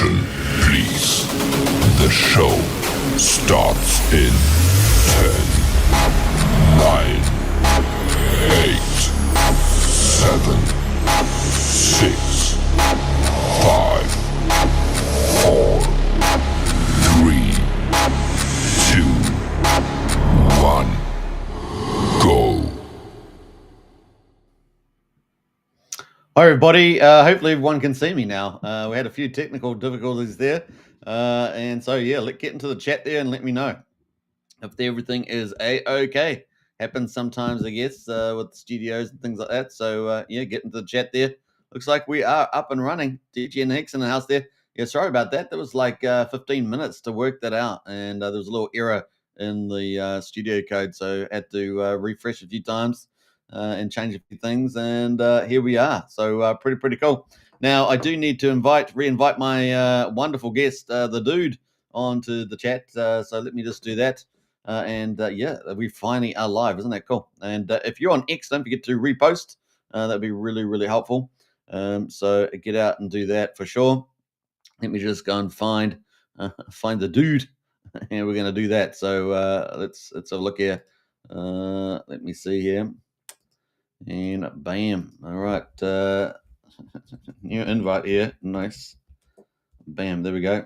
Attention, please. The show starts in 10, 9, 8, 7, 6, 5, 4, 3, 2, 1, go. Hi everybody, hopefully everyone can see me now. We had a few technical difficulties there, and so yeah, let's get into the chat there and let me know if everything is a-okay. Happens sometimes, I guess, with studios and things like that. So yeah, get into the chat there. Looks like we are up and running. DJ and Hicks in the house there. Yeah, sorry about that. There was like 15 minutes to work that out, and there was a little error in the studio code, so I had to refresh a few times. And change a few things, and here we are. So pretty cool. Now I do need to re-invite my wonderful guest, the dude, onto the chat. So let me just do that. Yeah, we finally are live. Isn't that cool? And if you're on X, don't forget to repost. That'd be really helpful. So get out and do that for sure. Let me just go and find the dude, and we're going to do that. So let's have a look here. Let me see here. And bam. All right. New invite here. Nice. Bam. There we go.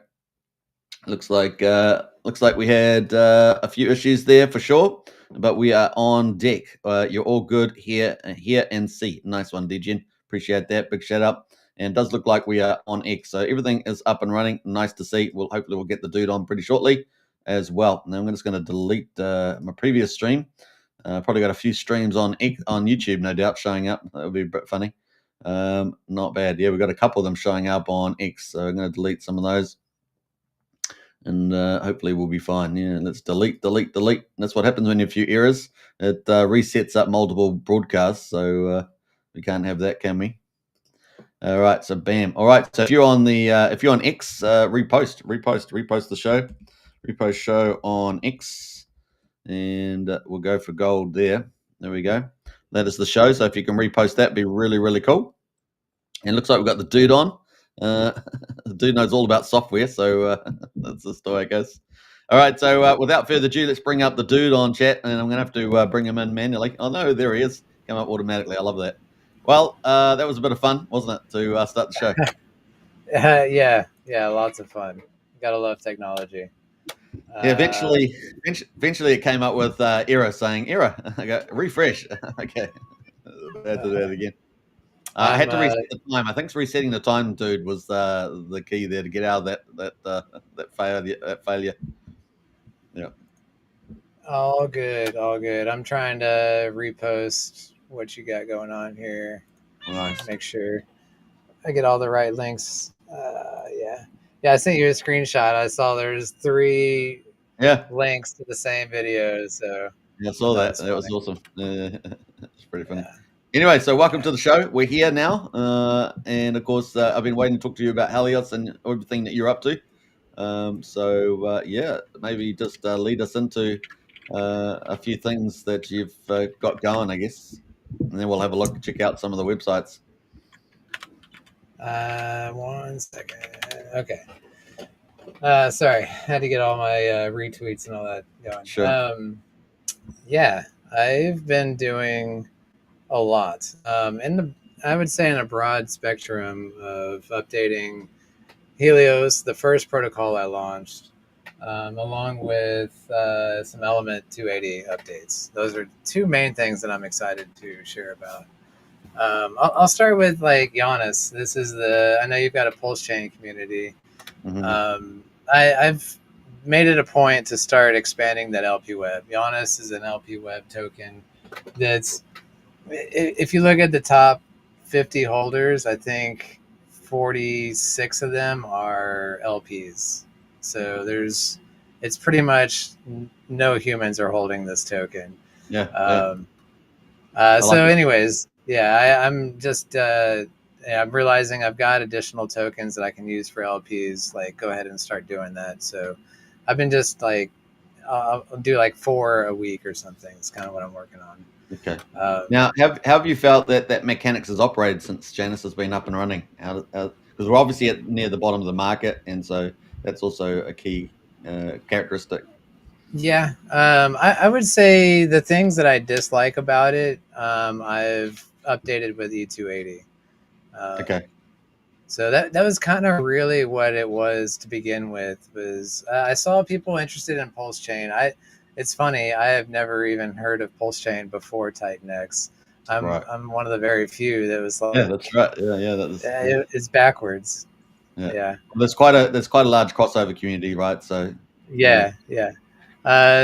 Looks like we had a few issues there for sure, but we are on deck. You're all good here and see. Nice one, DGen. Appreciate that. Big shout out. And it does look like we are on X, so everything is up and running. Nice to see. Hopefully we'll get the dude on pretty shortly as well. Now I'm just going to delete my previous stream. Probably got a few streams on YouTube, no doubt, showing up. That would be a bit funny. Not bad. Yeah, we've got a couple of them showing up on X, so I'm going to delete some of those. And hopefully we'll be fine. Yeah, let's delete. That's what happens when you have a few errors. It resets up multiple broadcasts, so we can't have that, can we? All right, so bam. All right, so if you're on X, repost the show. Repost show on X. And we'll go for gold there. There we go. That is the show. So if you can repost that, be really cool. And it looks like we've got the dude on. The dude knows all about software, so that's the story, I guess. All right, so without further ado, let's bring up the dude on chat, and I'm going to have to bring him in manually. Oh, no, there he is. Come up automatically. I love that. Well, that was a bit of fun, wasn't it, to start the show? Yeah, lots of fun. Gotta love technology. Yeah, eventually it came up with error saying error. I go refresh. Okay, I had to do that again. I had to reset the time. I think resetting the time, dude, was the key there to get out of that failure. Yeah. All good. I'm trying to repost what you got going on here. Nice. Make sure I get all the right links. Yeah. I sent you a screenshot. I saw there's 3 links to the same video. So yeah, I saw that. That was awesome. It's pretty funny. Yeah. Anyway, so welcome to the show. We're here now, and of course, I've been waiting to talk to you about HELIOS and everything that you're up to. Yeah, maybe just lead us into a few things that you've got going, I guess, and then we'll have a look, check out some of the websites. 1 second. Okay. Sorry, I had to get all my retweets and all that going. Sure. Yeah, I've been doing a lot. I would say in a broad spectrum of updating HELIOS, the first protocol I launched, along with some Element 280 updates. Those are 2 main things that I'm excited to share about. I'll start with Giannis. This is I know you've got a Pulse Chain community. Mm-hmm. I've made it a point to start expanding that LP Web. Giannis is an LP Web token that's, if you look at the top 50 holders, I think 46 of them are LPs. So it's pretty much no humans are holding this token. Yeah. Anyways, I'm just I'm realizing I've got additional tokens that I can use for LPs. Go ahead and start doing that. So I've been just I'll do 4 a week or something. It's kind of what I'm working on. Okay. Now, have you felt that mechanics has operated since Janus has been up and running? because we're obviously near the bottom of the market, and so that's also a key characteristic. Yeah, I would say the things that I dislike about it, I've updated with E280. Okay. So that was kind of really what it was to begin with. Was I saw people interested in Pulse Chain. It's funny, I have never even heard of Pulse Chain before Titan X. Right. I'm one of the very few that was Yeah, like, that's right. Yeah, that was. it's backwards. Yeah, Yeah. well, there's quite a large crossover community, right? So yeah, Yeah.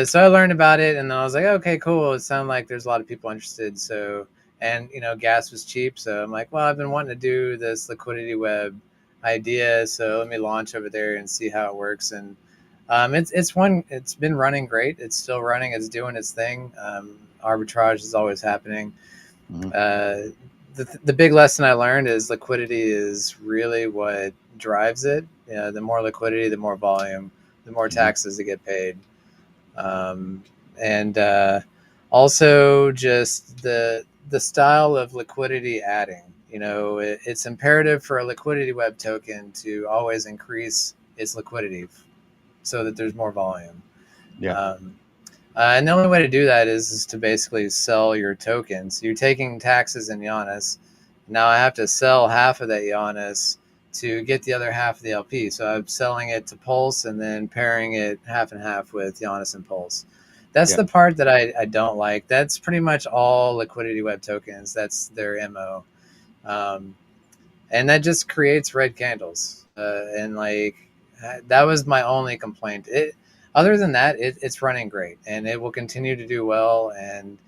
So I learned about it, and then I was like, okay, cool. It sounded like there's a lot of people interested. So, and gas was cheap, so I'm like, well, I've been wanting to do this liquidity web idea, so let me launch over there and see how it works. And it's been running great. It's still running. It's doing its thing. Arbitrage is always happening. Mhm. The big lesson I learned is liquidity is really what drives it. The more liquidity, the more volume, the more Mhm. taxes that get paid, and also just the style of liquidity adding. It's imperative for a liquidity web token to always increase its liquidity so that there's more volume. Yeah, Um, and the only way to do that is to basically sell your tokens. You're taking taxes in Giannis. Now I have to sell half of that Giannis to get the other half of the LP. So I'm selling it to Pulse and then pairing it half and half with Giannis and Pulse. That's yeah, the part that I don't like. That's pretty much all liquidity web tokens. That's their MO. Um, and that just creates red candles. And like that was my only complaint. Other than that, it's running great, and it will continue to do well. And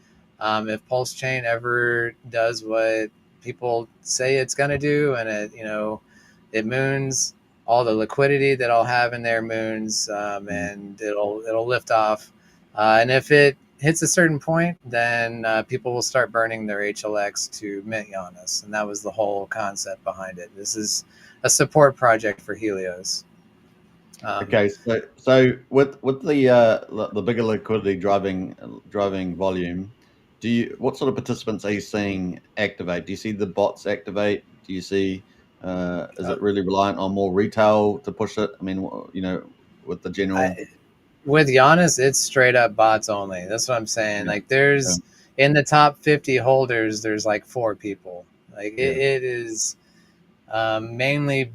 if Pulse Chain ever does what people say it's going to do, and it moons, all the liquidity that I'll have in there moons, Mhm. and it'll lift off. And if it hits a certain point, then people will start burning their HLX to mint Giannis, and that was the whole concept behind it. This is a support project for Helios. Okay, so with the bigger liquidity driving volume, what sort of participants are you seeing activate? Do you see the bots activate? Do you see is Uh, it really reliant on more retail to push it? I mean, with the I, general. with Giannis, it's straight up bots only. That's what I'm saying. Yeah, Like, yeah, there's in the top 50 holders, there's like 4 people. Like, yeah. it is mainly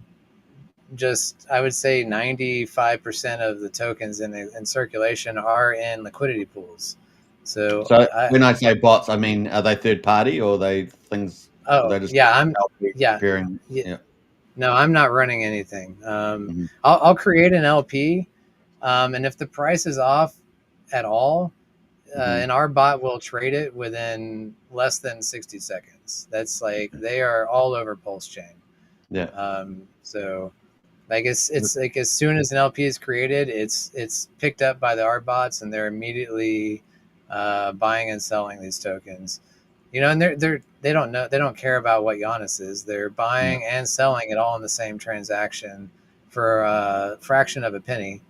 just, I would say 95% of the tokens in circulation are in liquidity pools. So So when I say bots, I mean, are they third party or are they things? Are oh they just yeah, LP yeah, pairing? yeah. Yeah. No, I'm not running anything. Mhm. I'll create an LP, and if the price is off at all, Mhm. and our bot will trade it within less than 60 seconds. That's like they are all over Pulse Chain. Yeah. So like it's like as soon as an LP is created, it's picked up by the art bots, and they're immediately buying and selling these tokens. And they don't care about what Giannis is. They're Yeah. buying and selling it all in the same transaction for a fraction of a penny.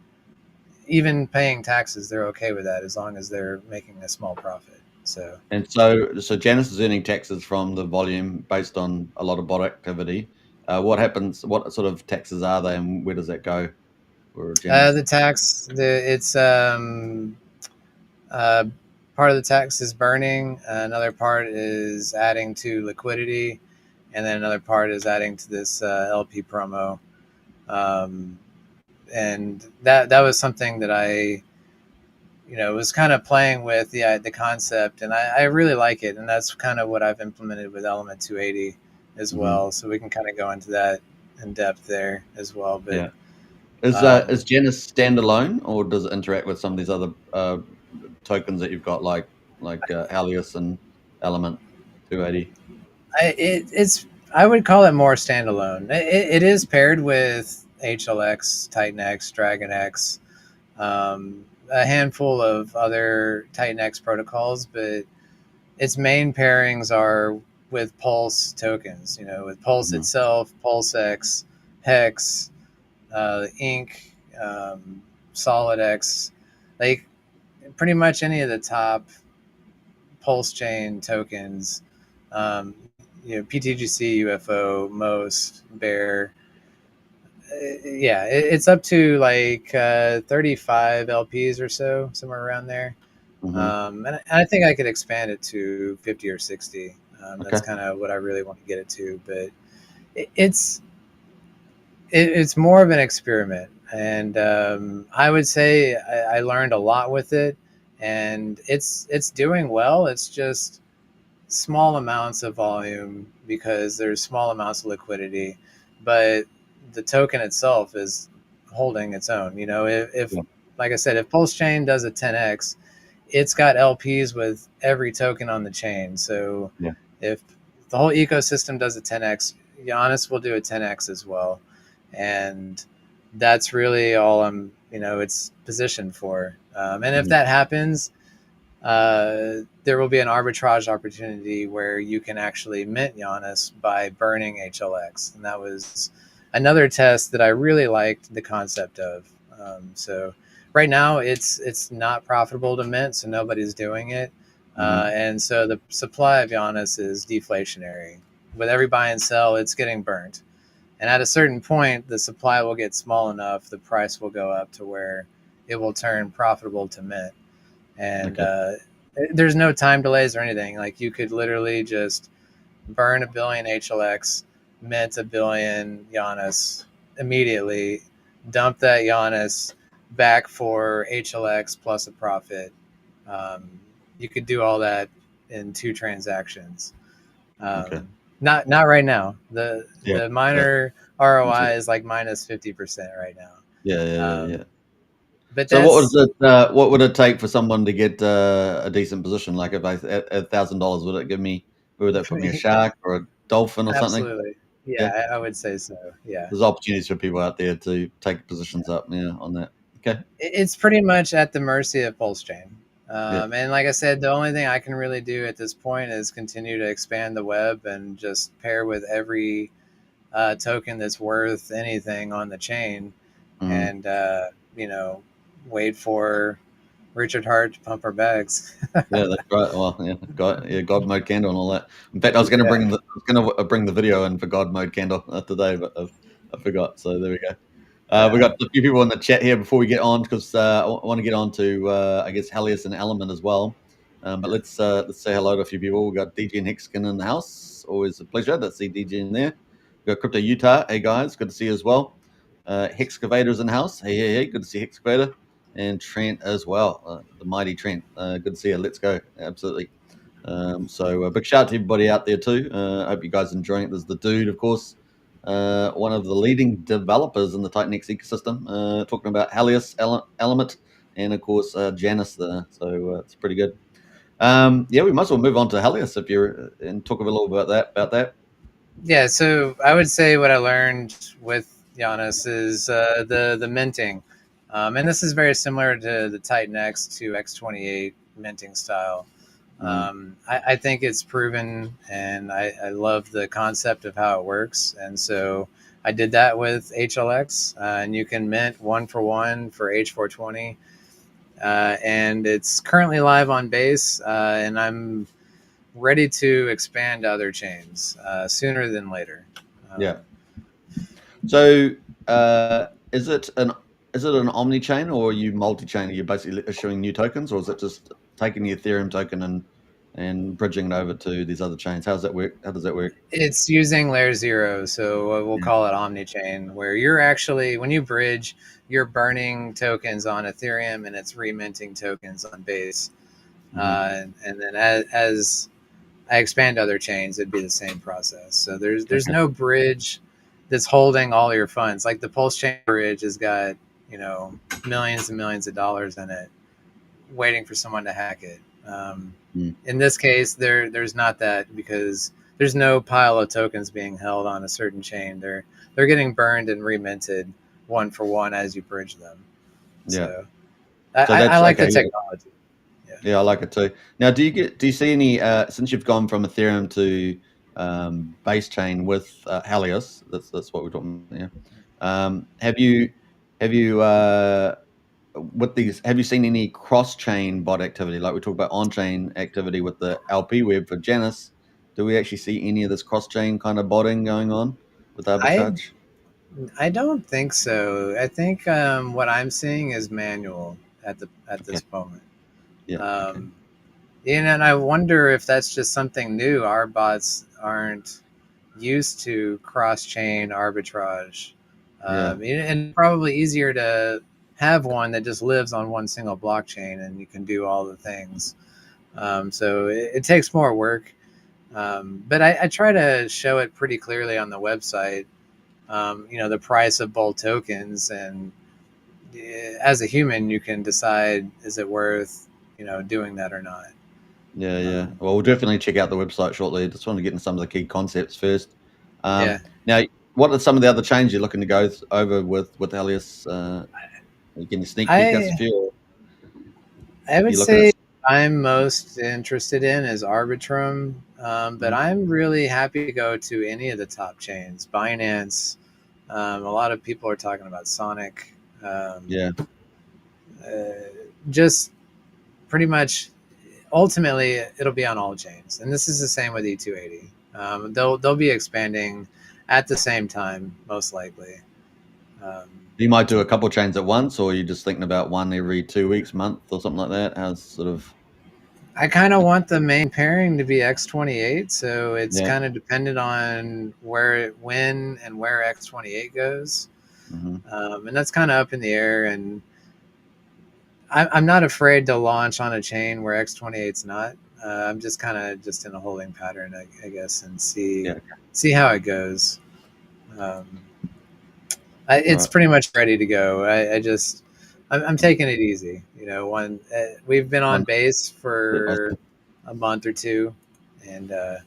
Even paying taxes, they're okay with that as long as they're making a small profit. So And so Janus is earning taxes from the volume based on a lot of bot activity. What happens? What sort of taxes are they, and where does that go for Janus? the tax, it's uh, part of the tax is burning. Another part is adding to liquidity, and then another part is adding to this LP promo. Um, and that was something that I was kind of playing with the concept, and I really like it, and that's kind of what I've implemented with Element 280 as Hmm. well. So we can kind of go into that in depth there as well. But Yeah. um, Is Janus standalone, or does it interact with some of these other tokens that you've got, like Helios and Element 280? it's I would call it more standalone. It is paired with HLX, Titan X, Dragon X, a handful of other Titan X protocols, but its main pairings are with Pulse tokens. With Pulse Mhm. itself, PulseX, Hex, Ink, Solid X, like pretty much any of the top Pulse chain tokens. PTGC, UFO, Most, Bear. Yeah, it's up to like 35 LPs or so, somewhere around there. And I think I could expand it to 50 or 60. That's Okay. kind of what I really want to get it to. But it's it's more of an experiment, and I would say I learned a lot with it, and it's doing well. It's just small amounts of volume because there's small amounts of liquidity, but the token itself is holding its own. If Yeah. like I said, if Pulse Chain does a 10x, it's got LPs with every token on the chain. So Yeah. if the whole ecosystem does a 10x, Giannis will do a 10x as well, and that's really all it's positioned for. And if that happens, there will be an arbitrage opportunity where you can actually mint Giannis by burning HLX, and that was another test that I really liked the concept of. So right now it's not profitable to mint, so nobody's doing it, and so the supply of Giannis is deflationary. With every buy and sell, it's getting burnt, and at a certain point, the supply will get small enough, the price will go up to where it will turn profitable to mint. And there's no time delays or anything. Like you could literally just burn 1 billion HLX, mint 1 billion Giannis immediately, dump that Giannis back for HLX plus a profit. Um, you could do all that in 2 transactions. Okay. Not right now. The Yeah. the miner ROI is like minus 50% right now. Yeah. But So that's what would it take for someone to get a decent position? Like if I at $1,000, would that put me a shark or a dolphin or something? absolutely, Yeah. yeah, I would say so. Yeah. There's opportunities for people out there to take positions up, on that. Okay. It's pretty much at the mercy of Pulse Chain. Yeah. And like I said, the only thing I can really do at this point is continue to expand the web and just pair with every token that's worth anything on the chain, Mhm. and wait for Richard Hart to pump our bags. Yeah, that's right. Well, God mode candle and all that. In fact, I was going to Yeah. bring the video in for God mode candle today, but I forgot. So there we go. We Yeah. got a few people in the chat here before we get on because I want to get on to I guess Helios and Element as well. But let's say hello to a few people. We got DJ and Hexkin in the house. Always a pleasure to see DJ in there. We got Crypto Utah. Hey guys, good to see you as well. Hexcavator's in the house. Hey. Good to see Hexcavator and Trent as well. The mighty Trent. Good to see you. Let's go. Absolutely. So a big shout out to everybody out there too. I hope you guys are enjoying it. There's the dude, of course, one of the leading developers in the Titanx ecosystem, talking about Helios Element, and of course Janus there. So it's pretty good. We might as well move on to Helios if you're and talk a little about that. Yeah, so I would say what I learned with Giannis is the minting, and this is very similar to the Titan X to X28 minting style. I think it's proven, and I love the concept of how it works, and so I did that with HLX, and you can mint 1 for H420, and it's currently live on base, and I'm ready to expand to other chains sooner than later. Yeah. So is it an omni chain or are you multi chain? Are you basically issuing new tokens, or is it just taking the Ethereum token and bridging it over to these other chains? How does that work? It's using layer 0, so we'll call it omni-chain, where you're actually, when you bridge, you're burning tokens on Ethereum and it's reminting tokens on Base. And then as I expand other chains, it'd be the same process. So there's no bridge that's holding all your funds. Like the Pulse Chain bridge has got millions and millions of dollars in it, waiting for someone to hack it. In this case, there's not that, because there's no pile of tokens being held on a certain chain. They're getting burned and reminted 1 for 1 as you bridge them. So I like the technology. Yeah, I like it too. Now, do you see any since you've gone from Ethereum to base chain with Helios? That's what we're talking about here. Have you with these? Have you seen any cross chain bot activity? Like we talked about on chain activity with the LP web for Janus. Do we actually see any of this cross chain kind of botting going on with I arbitrage? I don't think so. I think what I'm seeing is manual at Okay. this moment. Yeah. Okay. Um, and I wonder if that's just something new. Our bots aren't used to cross-chain arbitrage, Yeah. and probably easier to have one that just lives on one single blockchain and you can do all the things. So it takes more work, but I try to show it pretty clearly on the website. The price of both tokens, and as a human, you can decide is it worth doing that or not. Yeah. Yeah. Um, Well, we'll definitely check out the website shortly. Just want to get into some of the key concepts first. yeah, Now, what are some of the other changes you're looking to go over with Helios? Are you getting a sneak peek us a I few? I would You looking at? say I'm most interested in is Arbitrum, but Mhm. I'm really happy to go to any of the top chains. Binance, a lot of people are talking about Sonic. Um, Yeah. uh, just pretty much, ultimately, it'll be on all chains, and this is the same with E280. They'll be expanding at the same time, most likely. Um, You might do a couple chains at once, or are you just thinking about one every 2 weeks, month, or something like that? How's sort of? I kind of want the main pairing to be X28, so it's Yeah. kind of dependent on when, and where X28 goes, Hmm. and that's kind of up in the air. And I'm not afraid to launch on a chain where X28's not. I'm just kind of just in a holding pattern, I guess, and Yeah. see how it goes. Um, All it's right. pretty much ready to go. I'm taking it easy. We've been on One. base Step by for step. a month or two, and Yeah.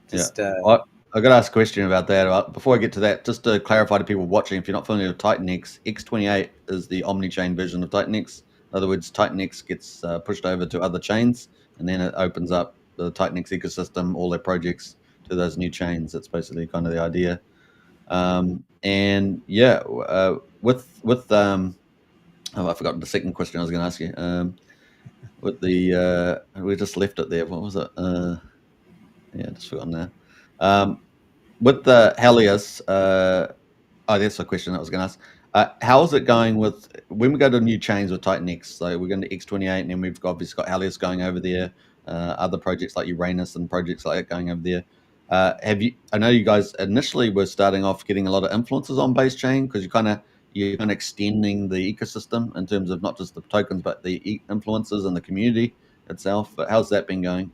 just I got to ask a question about that. Before I get to that, just to clarify to people watching, if you're not familiar with Titan X, X28 is the omni-chain version of Titan X. In other words, Titan X gets pushed over to other chains, and then it opens up the Titan X ecosystem, all their projects to those new chains. That's basically kind of the idea. And yeah, with oh, I forgot the second question I was going to ask you. With the we just left it there. What was it? Yeah, just forgotten now. Um, with the Helios, oh, that's the question I was going to ask. How is it going with when we go to new chains with Titan X? So we're going to X28, and then we've obviously got Helios going over there. Other projects like Uranus and projects like that going over there. Have you? I know you guys initially were starting off getting a lot of influences on base chain because you're kind of extending the ecosystem in terms of not just the tokens but the influences and the community itself. But how's that been going?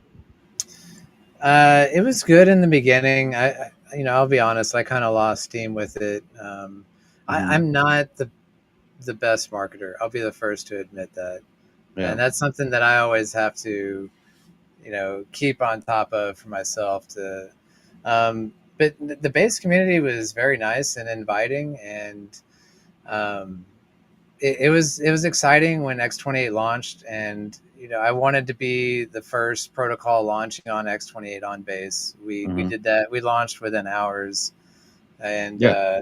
it was good in the beginning. I'll be honest, I kind of lost steam with it. Hmm. I'm not the best marketer. I'll be the first to admit that, Yeah. and that's something that I always have to keep on top of for myself. But the base community was very nice and inviting, and um, it was exciting when X28 launched, and I wanted to be the first protocol launching on X28 on base. We Hmm. did that. We launched within hours, and Yeah.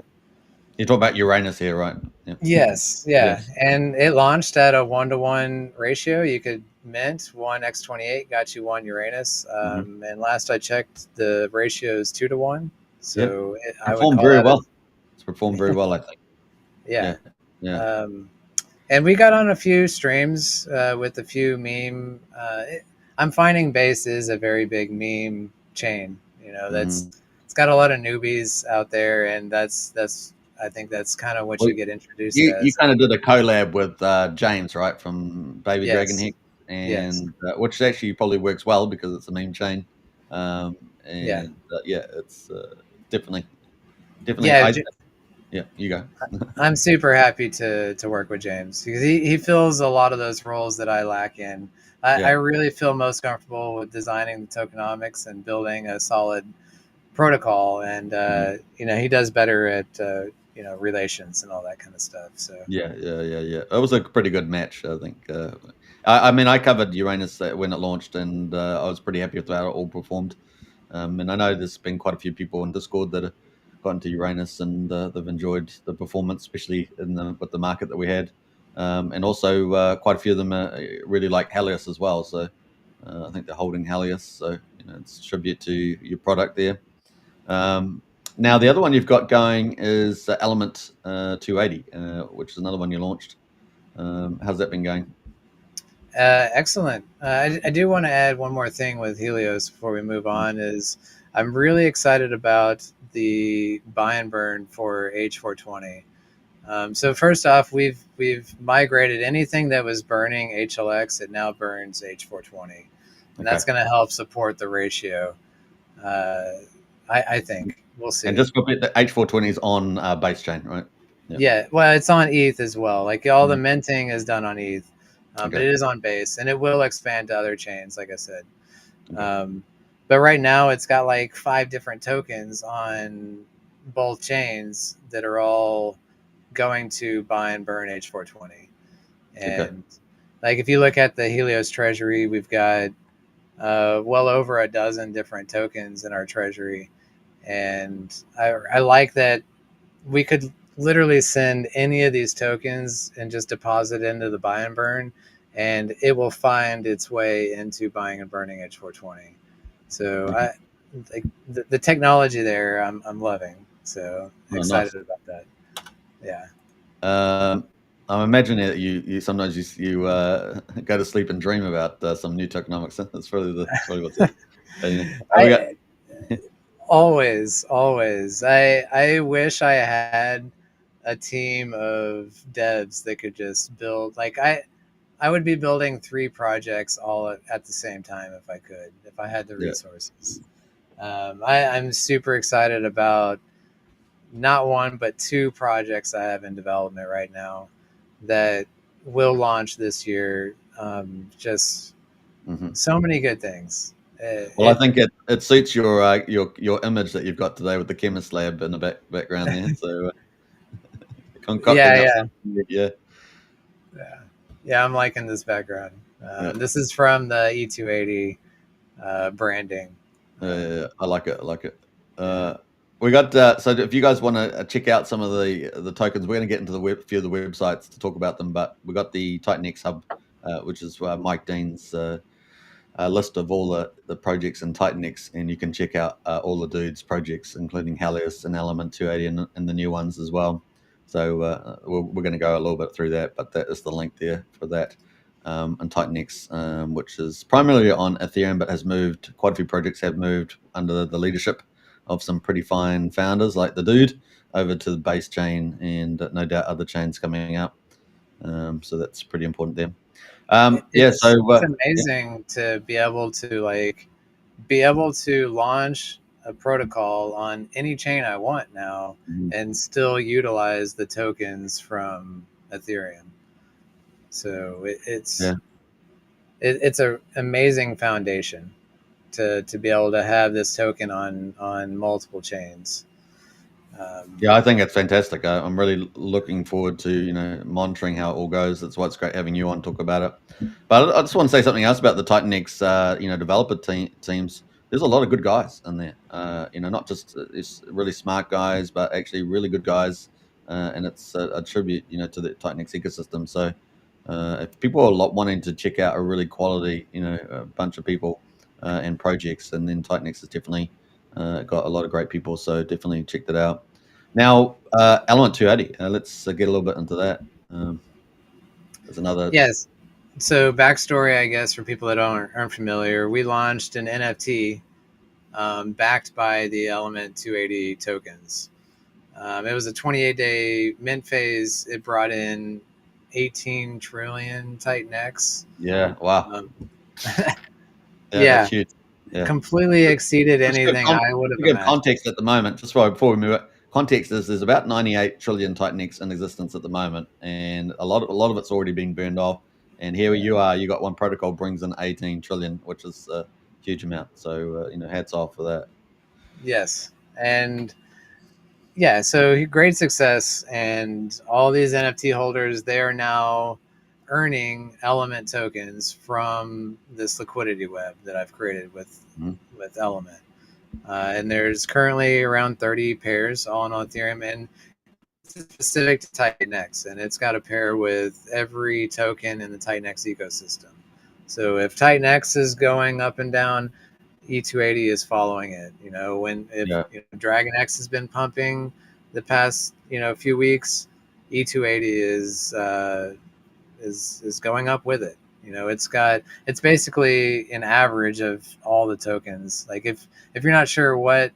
You talk about Uranus here, right? Yeah. yes, yeah, Yes. and it launched at a 1-to-1 ratio. You could mint one X28, got you one Uranus, Hmm. and last I checked, the ratio is 2-to-1. Yeah. So I would Performed call very that well. It's performed very well, I think. yeah. Yeah. Yeah. Um, and we got on a few streams with a few meme. I'm finding base is a very big meme chain. Hmm. It's got a lot of newbies out there, and that's I think that's kind of what Well, you get introduced you as. kind of did a collab with James, right, from Baby Dragon Yes, Hex, yes, and which actually probably works well because it's a meme chain. Um, yeah, and yeah, it's definitely, definitely. yeah. Yeah, you go. I'm super happy to work with James because he fills a lot of those roles that I lack in. I Yeah. really feel most comfortable with designing the tokenomics and building a solid protocol, and Mhm. he does better at relations and all that kind of stuff. So Yeah, yeah, yeah, yeah. It was a pretty good match, I think. I mean, I covered Uranus when it launched, and I was pretty happy with how it all performed. And I know there's been quite a few people in Discord that have gotten to Uranus, and they've enjoyed the performance, especially with the market that we had. And also, quite a few of them really like Helios as well. So I think they're holding Helios. So it's a tribute to your product there. Um, Now, the other one you've got going is Element 280, which is another one you launched. How's that been going? Excellent. I do want to add one more thing with Helios before we move on. Is I'm really excited about the buy and burn for H420. So first off, we've migrated anything that was burning HLX. It now burns H420, and that's going to help support the ratio. I think we'll see. And just repeat, the H420 is on base chain, right? Yeah. Well, it's on ETH as well. Like all the minting is done on ETH, but it is on base, and it will expand to other chains, like I said. But right now, it's got like 5 different tokens on both chains that are all going to buy and burn H420. And like if you look at the Helios treasury, we've got well over a dozen different tokens in our treasury, and I like that we could literally send any of these tokens and just deposit into the buy and burn, and it will find its way into buying and burning H420. So the technology there, I'm loving. So excited about that. Yeah. I'm imagining that you sometimes you go to sleep and dream about some new tokenomics. That's probably what's it. Always. I wish I had a team of devs that could just build. Like I would be building 3 projects all at the same time if I could, if I had the resources. I'm super excited about not 1 but 2 projects I have in development right now that will launch this year. Just so many good things. Well, I think it suits your image that you've got today with the chemist lab in the background there. So yeah, I'm liking this background. This is from the E280 branding. I like it. We got so if you guys want to check out some of the tokens, we're going to get into the few of the websites to talk about them. But we got the TitanX Hub, which is Mike Dean's list of all the projects in TitanX, and you can check out all the dudes' projects, including Helios and Element 280 and the new ones as well. So we're going to go a little bit through that, but that is the link there for that. And TitanX, which is primarily on Ethereum, but has moved. Quite a few projects have moved under the leadership of some pretty fine founders like the dude over to the base chain, and no doubt other chains coming up. So that's pretty important there. It's amazing to be able to launch a protocol on any chain I want now and still utilize the tokens from Ethereum. So it's an amazing foundation to be able to have this token on multiple chains. I think it's fantastic. I'm really looking forward to monitoring how it all goes. That's why it's great having you on to talk about it. But I just want to say something else about the TitanX developer teams. There's a lot of good guys in there. Not just really smart guys, but actually really good guys. And it's a tribute to the TitanX ecosystem. So if people are wanting to check out a really quality a bunch of people and projects, and then TitanX is definitely got a lot of great people. So definitely check that out. Now, Element 280. Let's get a little bit into that. There's another. Yes. So backstory, I guess, for people that aren't familiar, we launched an NFT backed by the Element 280 tokens. It was a 28-day mint phase. It brought in 18 trillion TitanX. Yeah. Wow. That's huge. Yeah. Completely exceeded anything I would have imagined. Context at the moment, just before we move it. Context is there's about 98 trillion TitanX in existence at the moment, and a lot of it's already been burned off. And here you are, you got one protocol brings in 18 trillion, which is a huge amount. So hats off for that. Yes, and so great success, and all these NFT holders, they are now earning Element tokens from this liquidity web that I've created with Element. And there's currently around 30 pairs all on Ethereum, and it's specific to TitanX, and it's got a pair with every token in the TitanX ecosystem. So if TitanX is going up and down, E280 is following it. If Dragon X has been pumping the past few weeks, E280 is going up with it. It's basically an average of all the tokens. Like if you're not sure what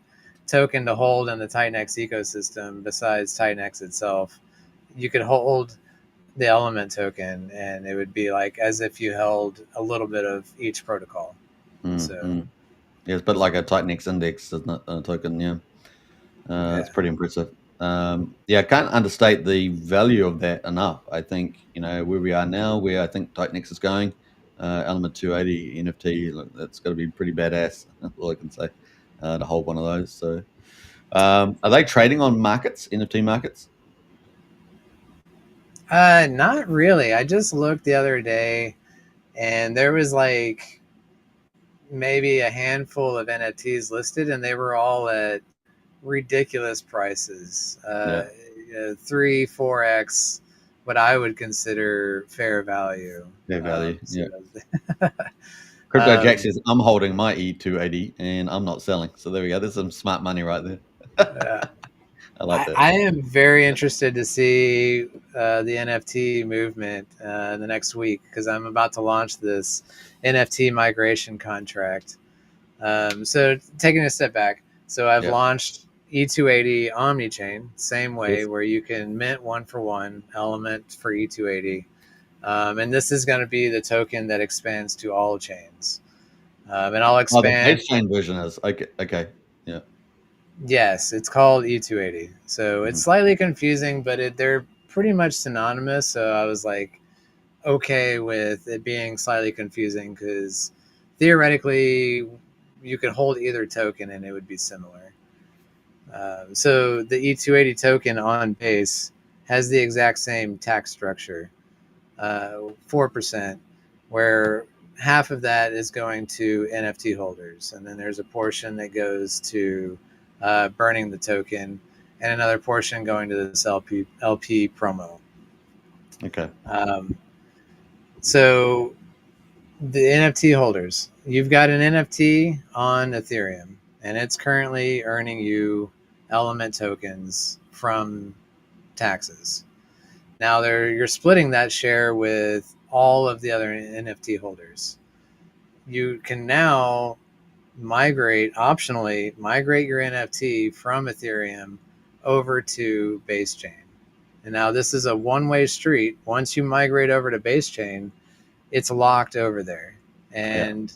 token to hold in the Titan-X ecosystem besides Titan-X itself, you could hold the element token, and it would be like as if you held a little bit of each protocol. Yeah, it's a bit like a Titan-X index, isn't it? A token, yeah. It's pretty impressive. I can't understate the value of that enough. I think where we are now, where I think Titan-X is going, Element 280 NFT, that's got to be pretty badass. That's all I can say, to hold one of those. So, are they trading on markets, NFT markets? Not really. I just looked the other day, and there was like maybe a handful of NFTs listed, and they were all at ridiculous prices. 3-4x what I would consider fair value. Fair value, yeah. So Crypto Jack says, I'm holding my E280 and I'm not selling. So there we go. There's some smart money right there. I like that. I am very interested to see the NFT movement the next week, because I'm about to launch this NFT migration contract. So taking a step back, so I've launched E280 Omnichain, same way, where you can mint 1-for-1 element for E280. And this is going to be the token that expands to all chains. And I'll expand. The base chain version is okay. Yeah. Yes, it's called E280. So it's slightly confusing, but they're pretty much synonymous. So I was like, okay with it being slightly confusing, because theoretically you could hold either token and it would be similar. So the E280 token on base has the exact same tax structure, 4%, where half of that is going to NFT holders, and then there's a portion that goes to burning the token, and another portion going to this LP promo. Okay. So the NFT holders, you've got an NFT on Ethereum, and it's currently earning you element tokens from taxes. Now you're splitting that share with all of the other NFT holders. You can now optionally migrate your NFT from Ethereum over to base chain. And now this is a one-way street. Once you migrate over to base chain, it's locked over there. And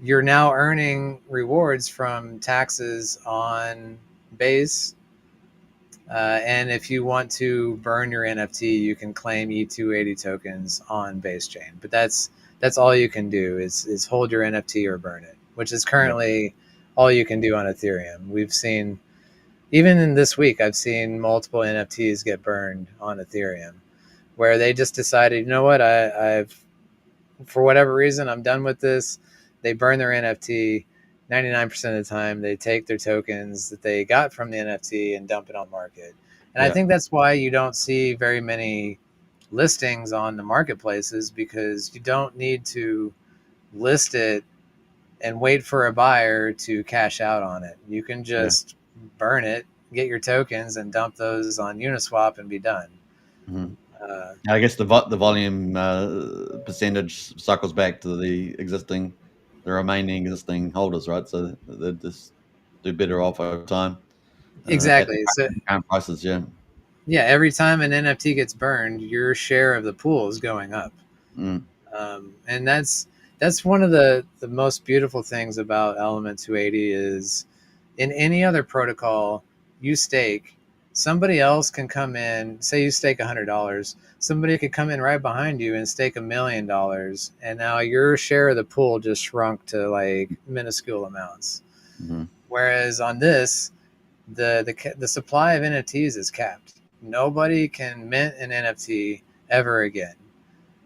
you're now earning rewards from taxes on base. And if you want to burn your NFT, you can claim E280 tokens on base chain. But that's all you can do is hold your NFT or burn it, which is currently all you can do on Ethereum. We've seen, even in this week, I've seen multiple NFTs get burned on Ethereum, where they just decided, you know what, I've for whatever reason, I'm done with this. They burn their NFT. 99% of the time, they take their tokens that they got from the NFT and dump it on market. And I think that's why you don't see very many listings on the marketplaces, because you don't need to list it and wait for a buyer to cash out on it. You can just burn it, get your tokens, and dump those on Uniswap and be done. Mm-hmm. I guess the volume percentage cycles back to the remaining existing holders, right? So they just do better off over time. Exactly. So current prices, yeah. Every time an NFT gets burned, your share of the pool is going up, and that's one of the most beautiful things about Element 280 is, in any other protocol, you stake. Somebody else can come in, say you stake $100, somebody could come in right behind you and stake $1 million, and now your share of the pool just shrunk to like minuscule amounts. Whereas on this, the supply of NFTs is capped. Nobody can mint an NFT ever again,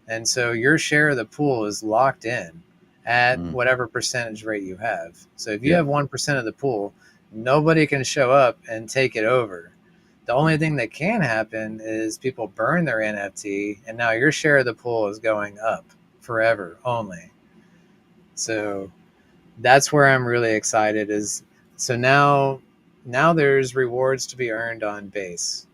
and so your share of the pool is locked in at whatever percentage rate you have. So if you have 1% of the pool, nobody can show up and take it over. The only thing that can happen is people burn their NFT, and now your share of the pool is going up forever only. So that's where I'm really excited. So now there's rewards to be earned on base,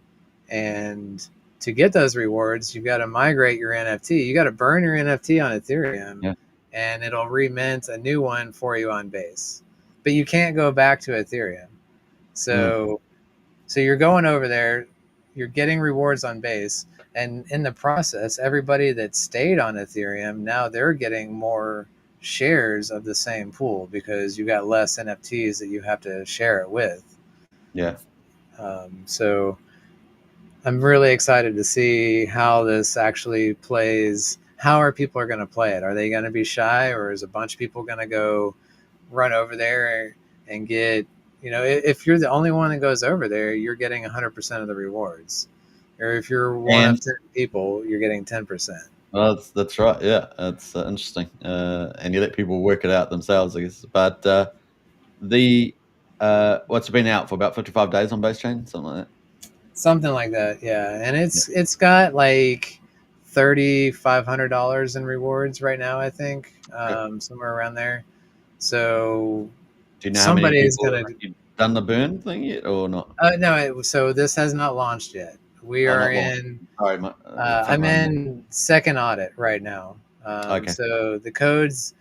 and to get those rewards, you've got to migrate your NFT. You got to burn your NFT on Ethereum, Yeah. and it'll remint a new one for you on base. But you can't go back to Ethereum. So so you're going over there, you're getting rewards on base, and in the process, everybody that stayed on Ethereum, now they're getting more shares of the same pool because you got less NFTs that you have to share it with. Yeah. So I'm really excited to see how this actually plays. How are people going to play it? Are they going to be shy, or is a bunch of people going to go run over there and get, if you're the only one that goes over there, you're getting 100% of the rewards. Or if you're one And of 10 people, you're getting 10%. well, that's right. Yeah, that's interesting. And you let people work it out themselves, I guess. But the what's been out for about 55 days on base chain, something like that. Something like that, yeah. And it's got like $3,500 in rewards right now, I think, Yeah. somewhere around there. So Do you know how many somebody is people gonna. have done the burn thing yet, or not? No, so this has not launched yet. We Oh, are not long. in. Sorry, front I'm running. in second audit right now. Okay. So the code's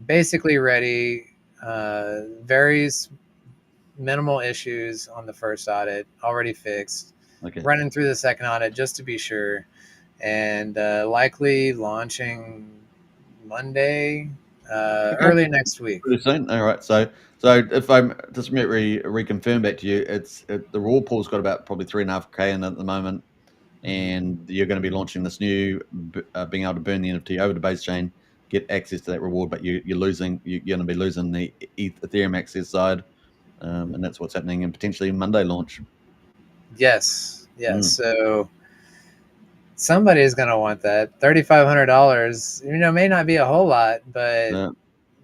basically ready. Very minimal issues on the first audit, already fixed. Okay. Running through the second audit just to be sure, and likely launching Monday, Okay. early next week. Pretty soon. All right. So if I'm just reconfirm back to you, the raw pool's got about probably 3.5K in it at the moment, and you're going to be launching this new being able to burn the NFT over the base chain, get access to that reward, but you're going to be losing the Ethereum access side, and that's what's happening, and potentially Monday launch. Yes. So somebody's going to want that. $3,500, may not be a whole lot, but Yeah.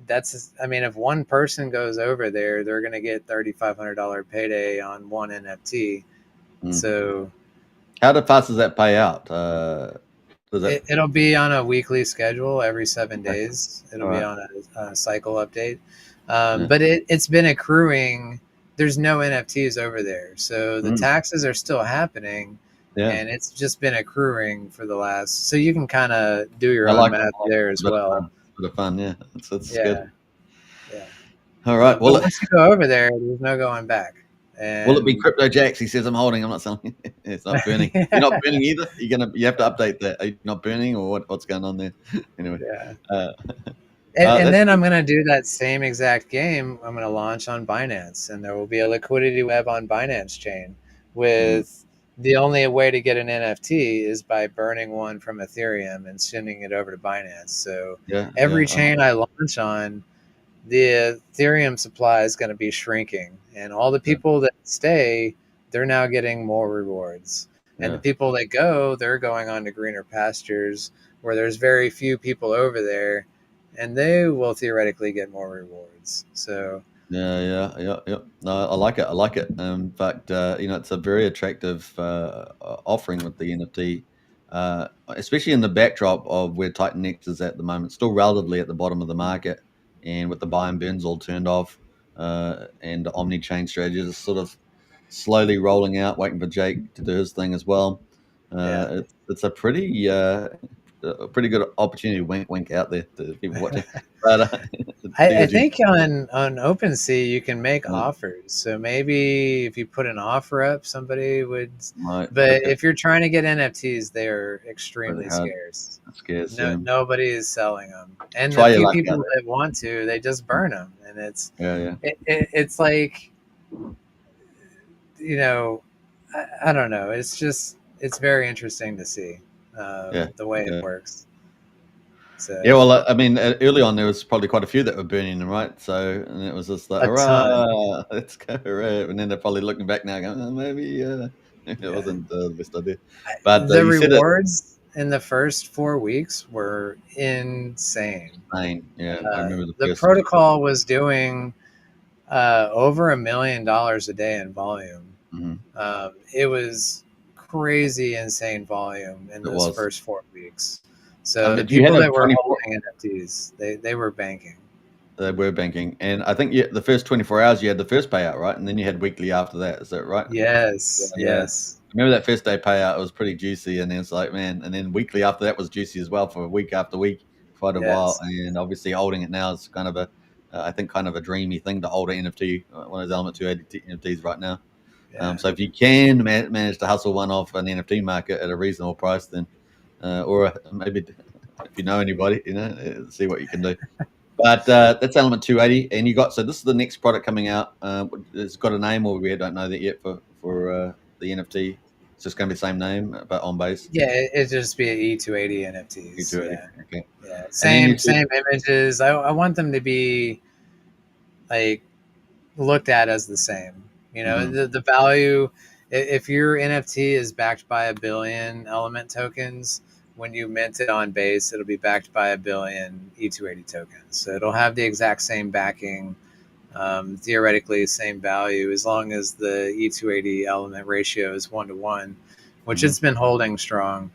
that's, if one person goes over there, they're going to get $3,500 payday on one NFT. So how fast does that pay out? it'll be on a weekly schedule every 7 Okay. days. It'll All be right. on a cycle update. Yeah. But it's been accruing. There's no NFTs over there. So the taxes are still happening. Yeah. And it's just been accruing for the last. So you can kind of do your I own like math there as well. bit of fun, yeah. It's Yeah. good. Yeah. All right. But once you go over there, there's no going back. And will it be Crypto Jacks? He says I'm holding. I'm not selling. It's not burning. You're not burning either. You have to update that. Are you not burning, or what's going on there? Anyway. Yeah. And then I'm going to do that same exact game. I'm going to launch on Binance, and there will be a liquidity web on Binance chain with the only way to get an NFT is by burning one from Ethereum and sending it over to Binance. So every chain I launch on, the Ethereum supply is going to be shrinking, and all the people that stay, they're now getting more rewards. And the people that go, they're going on to greener pastures where there's very few people over there, and they will theoretically get more rewards. So yeah. No, I like it. In fact, it's a very attractive offering with the NFT, especially in the backdrop of where Titan X is at the moment, still relatively at the bottom of the market, and with the buy and burns all turned off, and the omni-chain strategies are sort of slowly rolling out, waiting for Jake to do his thing as well. It's a pretty good opportunity. Wink, wink out there to people watching. But I think on OpenSea you can make offers. So maybe if you put an offer up, somebody would. But if you're trying to get NFTs, they are extremely scarce. Nobody is selling them, and the few people that want to, they just burn them, and it's it's like, I don't know. It's very interesting to see the way it works. So, well, I mean, early on there was probably quite a few that were burning them, right? So, and it was just like, hurrah, let's go, hurrah. And then they're probably looking back now, going, maybe it wasn't the best idea. But the rewards in the first 4 weeks were insane. Yeah, I remember the protocol was doing over $1 million a day in volume. It was crazy, insane volume in those first 4 weeks. So the people that were holding NFTs, they were banking. They were banking, and I think the first 24 hours you had the first payout, right? And then you had weekly after that. Is that right? Yes, Yeah. yes. I remember that first day payout, it was pretty juicy, and then it's like, man, and then weekly after that was juicy as well for week after week, quite a while. Yes. And obviously holding it now is kind of I think kind of a dreamy thing to hold an NFT, one of those Element 280 NFTs right now. Yeah. So if you can manage to hustle one off an NFT market at a reasonable price, then, or maybe if you know anybody, see what you can do. But that's Element 280, and so this is the next product coming out. It's got a name, or we don't know that yet for the NFT. It's just going to be the same name, but on base. Yeah, it'd just be E280 NFTs. E280. Yeah. Okay. Yeah. And then Same images. I want them to be like looked at as the same. The value, if your NFT is backed by 1 billion element tokens, when you mint it on base, it'll be backed by 1 billion E280 tokens. So it'll have the exact same backing, theoretically same value, as long as the E280 element ratio is 1-to-1, which it's been holding strong.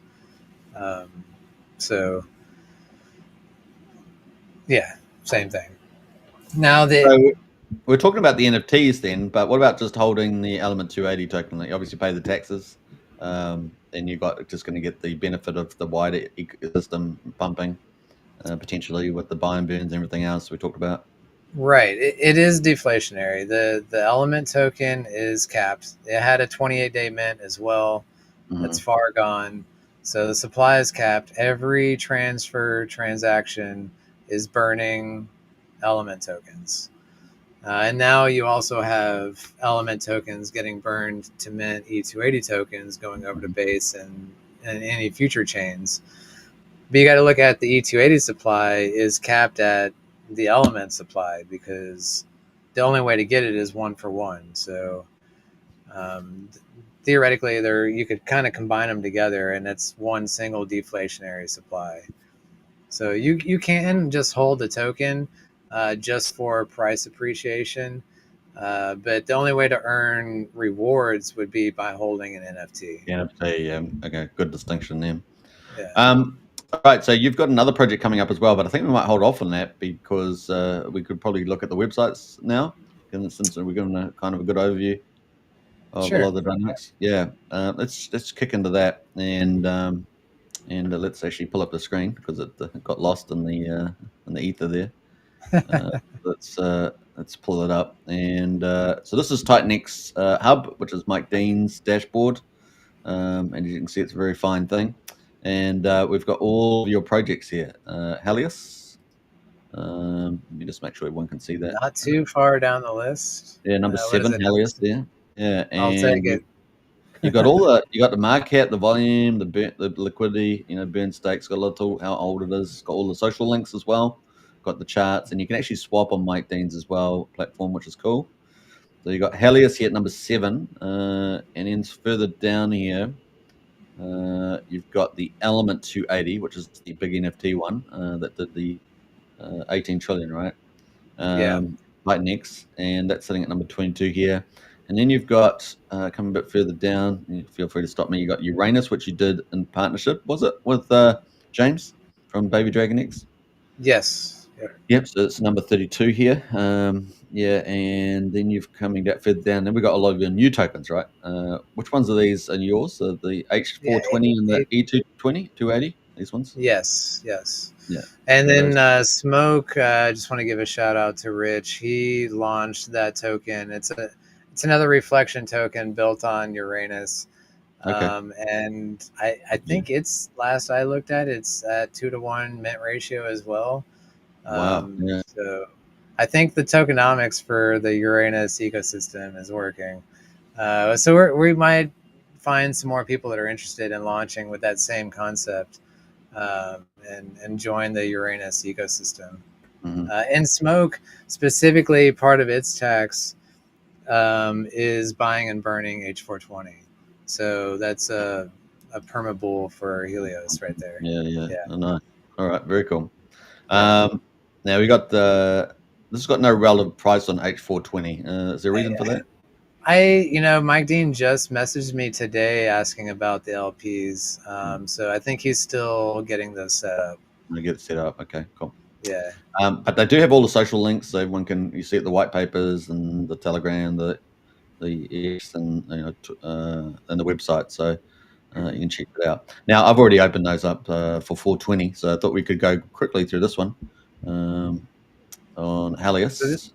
So yeah, same thing. Now that So we're talking about the NFTs then, but what about just holding the Element 280 token? Like you obviously pay the taxes, and you got just going to get the benefit of the wider ecosystem pumping, potentially with the buy and burns and everything else we talked about. Right. It is deflationary. The element token is capped. It had a 28-day mint as well. That's far gone. So the supply is capped. Every transfer transaction is burning element tokens. And now you also have element tokens getting burned to mint E280 tokens going over to base and any future chains. But you got to look at the E280 supply is capped at the element supply, because the only way to get it is 1-for-1. So theoretically, you could kind of combine them together, and it's one single deflationary supply. So you can just hold the token just for price appreciation, but the only way to earn rewards would be by holding an NFT. NFT, okay, good distinction there. Yeah. All right, so you've got another project coming up as well, but I think we might hold off on that because we could probably look at the websites now, since we're giving a kind of a good overview of a lot of the dynamics. Yeah, let's kick into that, and let's actually pull up the screen because it got lost in the ether there. Let's pull it up, and so this is Titanx Hub, which is Mike Dean's dashboard, and you can see it's a very fine thing. And we've got all of your projects here. HELIOS. Let me just make sure everyone can see that. Not too far down the list. Yeah, number 7, HELIOS there. Yeah, and I'll take it. You got the market, the volume, the liquidity. Burn stakes, got a little how old it is. Got all the social links as well. Got the charts, and you can actually swap on Mike Dean's as well platform, which is cool. So you got HELIOS here at number 7, and then further down here, you've got the Element 280, which is the big NFT one that did the 18 trillion, right? Titanx, and that's sitting at number 22 here. And then you've got, coming a bit further down, feel free to stop me, you got Uranus, which you did in partnership, was it, with James from Baby Dragon X? Yes. Yep, so it's number 32 here. Yeah, and then you've coming that further down. Then we've got a lot of your new tokens, right? Which ones are these are yours? The H420 and the E220, 280, these ones? Yes. Yeah. And then Smoke, I just want to give a shout out to Rich. He launched that token. It's another reflection token built on Uranus. Okay. And I think it's, last I looked at, it's at 2-to-1 mint ratio as well. Wow. Yeah. So I think the tokenomics for the Uranus ecosystem is working. So we might find some more people that are interested in launching with that same concept, and join the Uranus ecosystem. And Smoke, specifically, part of its tax is buying and burning H420. So that's a perma-bull for Helios right there. Yeah. I know. All right, very cool. Now we got this has got no relative price on H420. Is there a reason for that? Mike Dean just messaged me today asking about the LPs. So I think he's still getting those set up. I'm gonna get it set up. Okay, cool. Yeah. But they do have all the social links, so everyone can, you see it, the white papers and the Telegram, the X, and and the website. So you can check it out. Now, I've already opened those up for 420, so I thought we could go quickly through this one on HELIOS.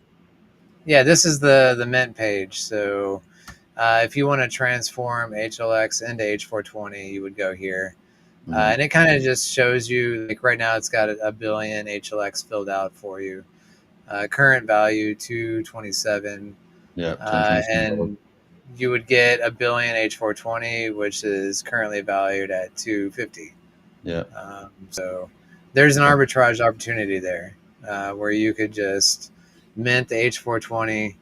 Yeah, this is the mint page. So if you want to transform HLX into H420, you would go here. And it kind of just shows you, like right now it's got a billion HLX filled out for you. Current value 227. Yeah, And you would get a billion H420, which is currently valued at 250. Yeah. So there's an arbitrage opportunity there where you could just mint the H420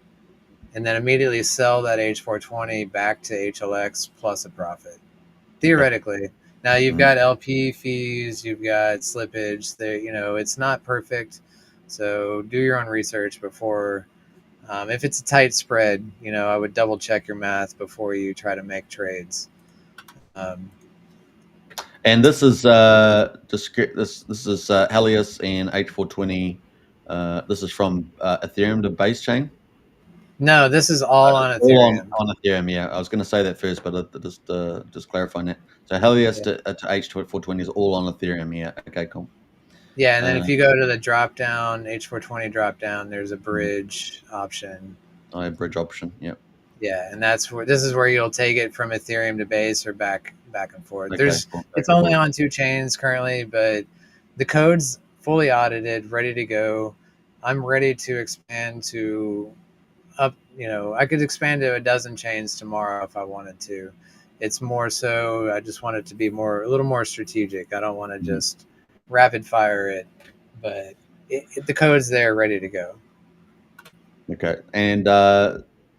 and then immediately sell that H420 back to HLX plus a profit, theoretically. Now you've got LP fees, you've got slippage. There, it's not perfect, so do your own research before. If it's a tight spread, I would double check your math before you try to make trades. And this is this is HELIOS and H420. This is from Ethereum to base chain. No, this is all on Ethereum. All on Ethereum, yeah. I was going to say that first, but just clarifying that. So HELIOS to H420 is all on Ethereum, yeah. Okay, cool. Yeah, and then if you go to the drop down, H420 drop down, there's a bridge option. Oh, a bridge option, yep. Yeah, and this is where you'll take it from Ethereum to base or back and forth. Okay, it's only on 2 chains currently, but the code's fully audited, ready to go. I'm ready to expand to up. I could expand to a dozen chains tomorrow if I wanted to. It's more so I just want it to be a little more strategic. I don't want to just rapid fire it, but the code's there, ready to go. Okay, and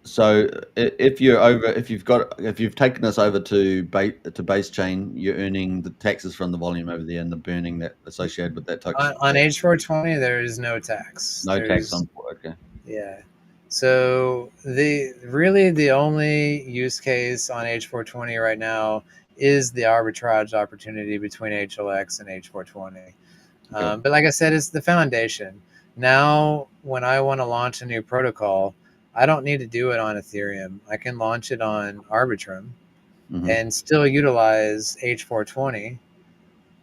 so if you've taken this over to base chain, you're earning the taxes from the volume over there and the burning that associated with that tax. On H420, there is no tax. Tax on. Okay. Yeah. So the only use case on H420 right now is the arbitrage opportunity between HLX and H420. Okay. But like I said, it's the foundation. Now, when I want to launch a new protocol, I don't need to do it on Ethereum. I can launch it on Arbitrum and still utilize H420.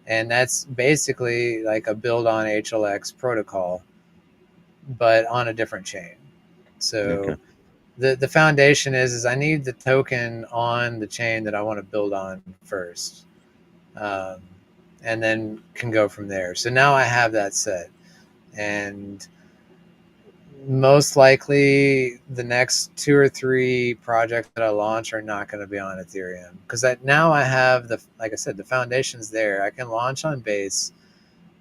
And that's basically like a build on HLX protocol, but on a different chain. So the foundation is I need the token on the chain that I want to build on first, and then can go from there. So now I have that set, and most likely the next 2 or 3 projects that I launch are not going to be on Ethereum because now I have like I said, the foundation's there. I can launch on Base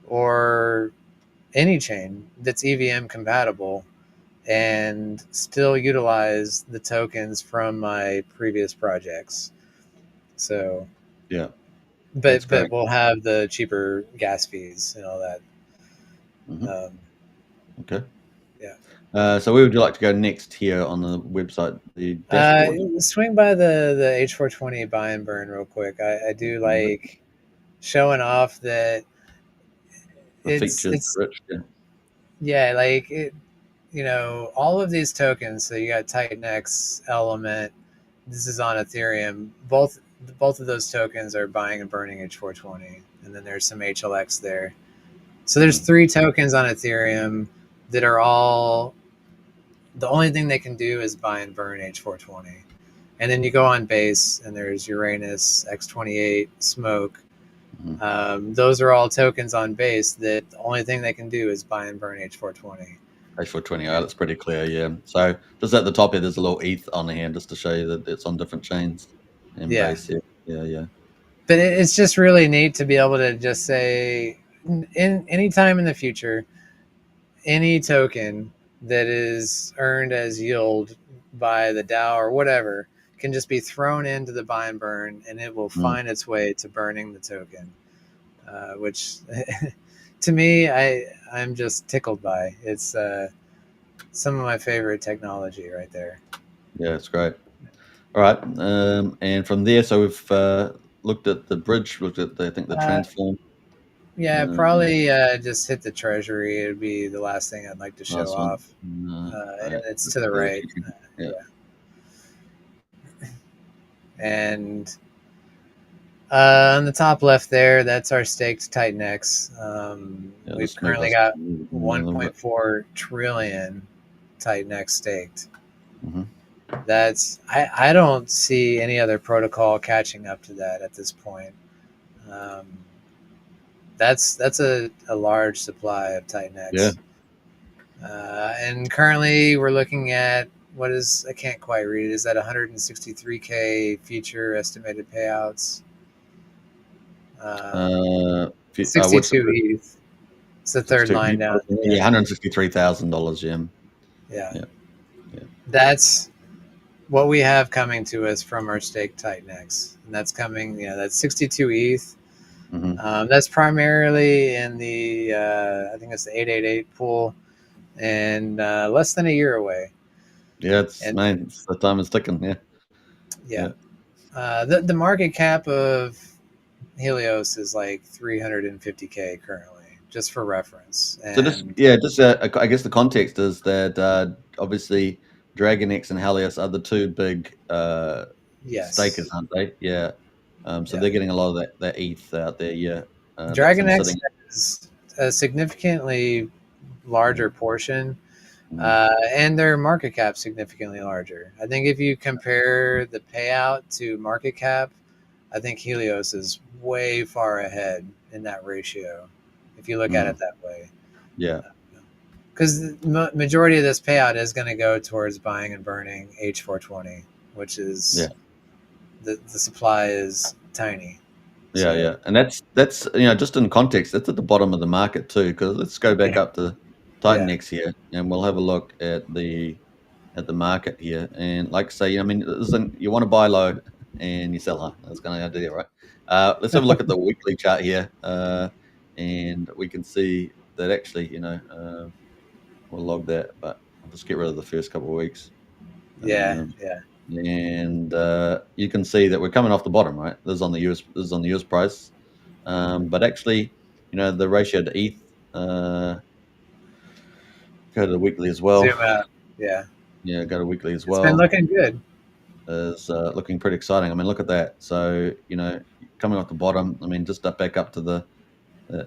or any chain that's EVM compatible and still utilize the tokens from my previous projects. So yeah, but we'll have the cheaper gas fees and all that. Okay. Yeah. So where would you like to go next here on the website? The dashboard? Swing by the H420 buy and burn real quick. I do like showing off that it's rich. Yeah, like it. All of these tokens. So you got Titanx, Element. This is on Ethereum. Both of those tokens are buying and burning H420, and then there's some HLX there. So there's 3 tokens on Ethereum that are all. The only thing they can do is buy and burn H420, and then you go on Base, and there's Uranus, X28, Smoke. Those are all tokens on Base that the only thing they can do is buy and burn H420. H420, that's pretty clear, yeah. So just at the top here, there's a little ETH on the hand just to show you that it's on different chains. And Base, yeah. But it's just really neat to be able to just say, in any time in the future, any token that is earned as yield by the DAO or whatever can just be thrown into the buy and burn, and it will find its way to burning the token, which to me, I'm just tickled by. It's some of my favorite technology right there. Yeah, it's great. All right, and from there, so we've looked at the bridge, looked at the transform. Yeah, probably just hit the treasury. It'd be the last thing I'd like to show Last one. off. And it's to That's the the right. yeah. And on the top left there, that's our staked Titan X. Yeah, We've just move currently us got a little bit. 1.4 trillion Titan X staked. Mhm. That's I don't see any other protocol catching up to that at this point. Um, that's a large supply of Titan Yeah. X. And currently we're looking at what is, I can't quite read it. Is that 163K future estimated payouts? What's the 62 ETH. It's the third 62? line down. Yeah, $163,000. Yeah. Yeah. Yeah. Yeah. That's what we have coming to us from our stake Titan X. And that's coming, that's 62 ETH. Mm-hmm. That's primarily in the, I think it's the 888 pool, and less than a year away. Yeah, And it's the time is ticking. Yeah. yeah. The market cap of Helios is like 350K currently, just for reference. So And I guess the context is that obviously Dragon X and Helios are the two big stakers, yes, aren't they? Yeah. So yeah. they're getting a lot of that ETH out there. Yeah. That's Dragon them X sitting. is a significantly larger portion, Mm. and their market cap significantly larger. I think if you compare the payout to market cap, I think Helios is way far ahead in that ratio, if you look at it that way. Yeah. Because the majority of this payout is going to go towards buying and burning H420, which is the supply is tiny. Yeah, So yeah, and that's just in context. That's at the bottom of the market too. Because let's go back yeah, up to Titan yeah, X here, and we'll have a look at the market here. And like I say, I mean, listen, you want to buy low and you sell high. That's kind of the idea, right? Let's have a look at the weekly chart here, and we can see that actually, we'll log that, but I'll just get rid of the first couple of weeks. yeah, Um, yeah, and you can see that we're coming off the bottom, right? This is on the US price, but actually, the ratio to ETH. Go to the weekly as well. zoom out. Yeah, Yeah, go to weekly as it's been well. looking good. Is looking pretty exciting. I mean, look at that. So coming off the bottom. I mean, just up back up to the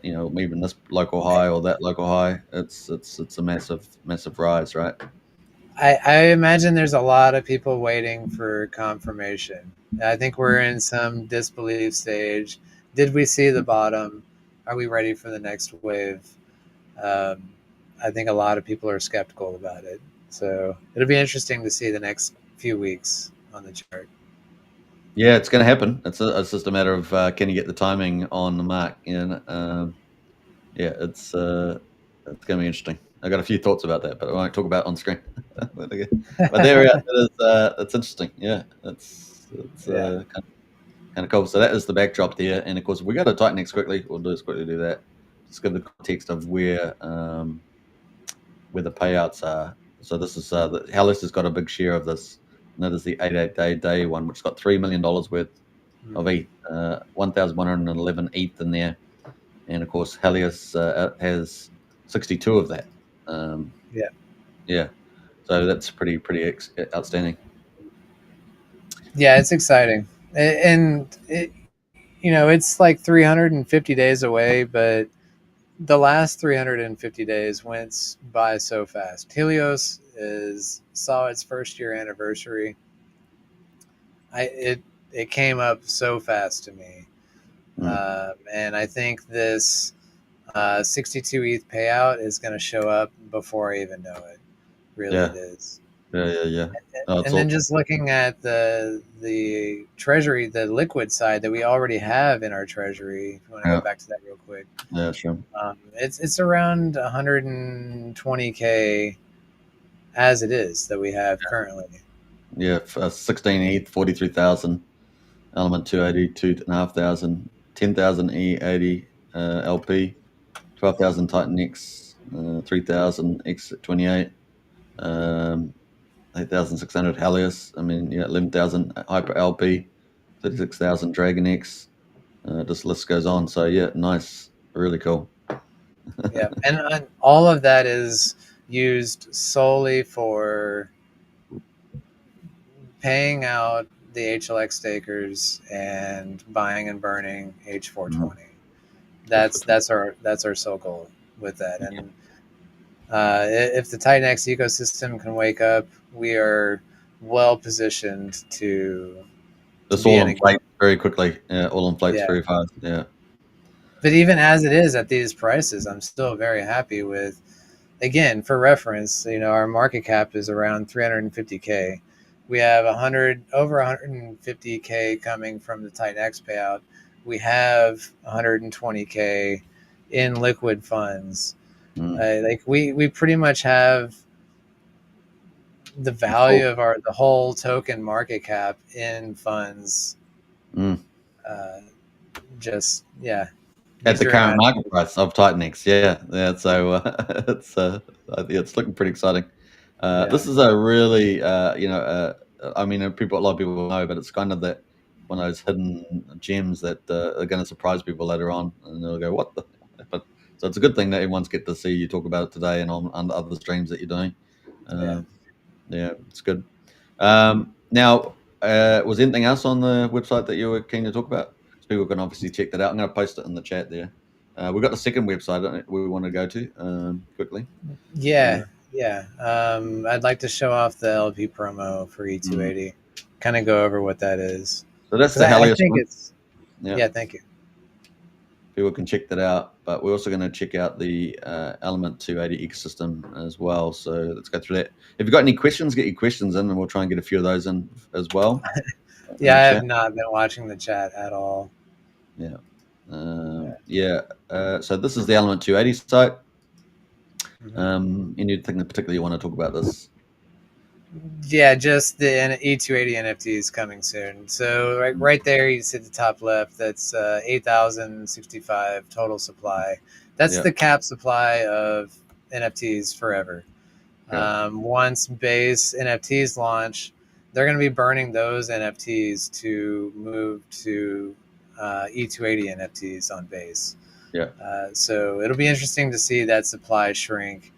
even this local high or that local high. It's a massive rise, right? I imagine there's a lot of people waiting for confirmation. I think we're in some disbelief stage. Did we see the bottom? Are we ready for the next wave? Um, I think a lot of people are skeptical about it. So it'll be interesting to see the next few weeks on the chart. Yeah, it's going to happen. It's just a matter of can you get the timing on the mark? Yeah, it's going to be interesting. I got a few thoughts about that, but I won't talk about it on screen. but there we are. That's interesting. Yeah, it's Yeah. kind of cool. So that is the backdrop there, and of course we got to Titan X quickly. We'll just quickly do that. Just give the context of where the payouts are. So this is Helios has got a big share of this, and that is the 88-day one, which got $3 million worth of ETH, 1,111 ETH in there, and of course Helios has 62 of that. Yeah. Yeah, so that's pretty outstanding. Yeah, it's exciting. And it's like 350 days away, but the last 350 days went by so fast. Helios saw its first year anniversary. It came up so fast to me, and I think this 62 ETH payout is going to show up before I even know it. Really, Yeah, it is. yeah. Oh, it's And then all, just looking at the treasury, the liquid side that we already have in our treasury. If you want to go yeah, back to that real quick. yeah, sure. It's around 120K as it is that we have currently. Yeah, 16 ETH, 43,000. Element 280, 2,500, 10,000 E80 LP, 12,000 Titan X, 3,000 X28, 8,600 Helios. I mean, yeah, 11,000 Hyper LP, 36,000 Dragon X. This list goes on. So yeah, nice Really cool. Yeah, and all of that is used solely for paying out the HLX stakers and buying and burning H420. That's our sole goal with that. And if the Titan X ecosystem can wake up, we are well positioned to This be all in a inflates very quickly. Yeah, all inflates yeah. very fast. Yeah. But even as it is at these prices, I'm still very happy with. Again, for reference, our market cap is around 350K. We have over 150K coming from the Titan X payout. We have 120K in liquid funds. Like we pretty much have the value of the whole token market cap in funds. Just At use the your current market imagination. price of Titan X, yeah. So it's looking pretty exciting. This is a really I mean, a lot of people know, but it's kind of that one of those hidden gems that are going to surprise people later on, and they'll go, "What the?" But so it's a good thing that everyone's get to see you talk about it today and on other streams that you're doing. Yeah, it's good. Now, was anything else on the website that you were keen to talk about? So people can obviously check that out. I'm going to post it in the chat there. We've got the second website we want to go to quickly. Yeah. I'd like to show off the LP promo for E280. Kind of go over what that is. So that's Because the I HELIOS think one. it's yeah. Thank you. People can check that out, but we're also going to check out the Element 280 ecosystem as well. So let's go through that. If you've got any questions, get your questions in, and we'll try and get a few of those in as well. I have not been watching the chat at all. Yeah. So this is the Element 280 site. Anything that particularly you want to talk about this? Yeah, just the E280 NFTs coming soon. So right there, you see the top left. That's 8,065 total supply. That's the cap supply of NFTs forever. Once base NFTs launch, they're going to be burning those NFTs to move to E280 NFTs on base. So it'll be interesting to see that supply shrink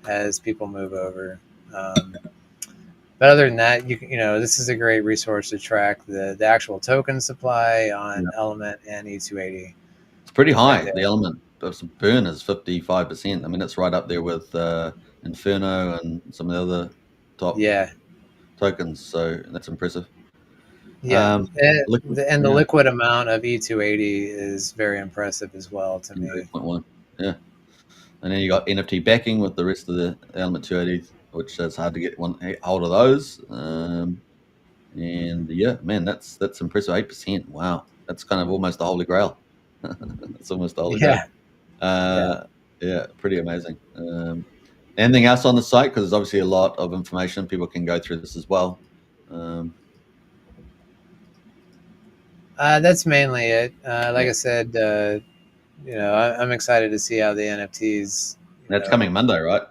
as people move over. But other than that, this is a great resource to track the actual token supply on Element and E280. It's pretty high. The Element burn is 55%. I mean, it's right up there with Inferno and some of the other top tokens. So that's impressive. Yeah, and the liquid amount of E280 is very impressive as well to me. 8.1. Yeah, and then you got NFT backing with the rest of the Element 280, which is hard to get hold of those. And yeah, man, that's impressive. 8%. Wow, that's kind of almost the holy grail. It's almost the holy grail. Yeah, pretty amazing. Anything else on the site? Because there's obviously a lot of information. People can go through this as well. That's mainly it. Like I said, I'm excited to see how the NFTs. That's coming Monday, right?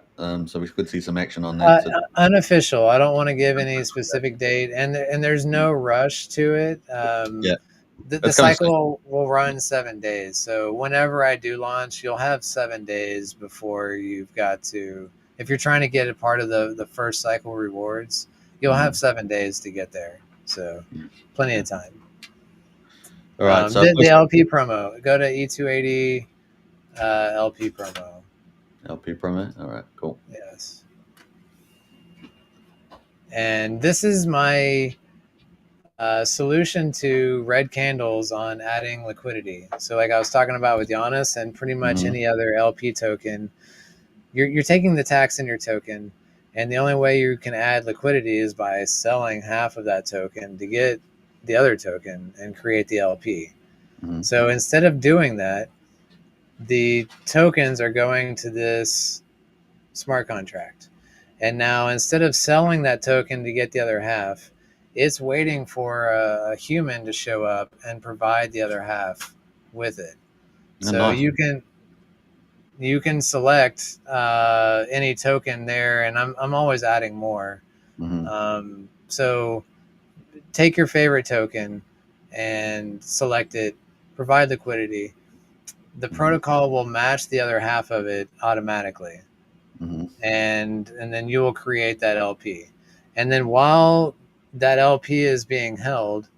So we could see some action on that. Unofficial. I don't want to give any specific date, and there's no rush to it. The cycle will run 7 days. So whenever I do launch, you'll have 7 days before you've got to. If you're trying to get a part of the first cycle rewards, you'll have 7 days to get there. So plenty of time. All right. So the LP promo. Go to E280 LP promo. LP promo. All right. Cool. Yes. And this is my solution to red candles on adding liquidity. So like I was talking about with Giannis and pretty much any other LP token, you're taking the tax in your token, and the only way you can add liquidity is by selling half of that token to get the other token and create the LP. So instead of doing that, the tokens are going to this smart contract. And now instead of selling that token to get the other half, it's waiting for a human to show up and provide the other half with it. So you can select any token there, and I'm always adding more. So take your favorite token and select it, provide liquidity, the protocol will match the other half of it automatically. Mm-hmm. And then you will create that LP. And then while that LP is being held,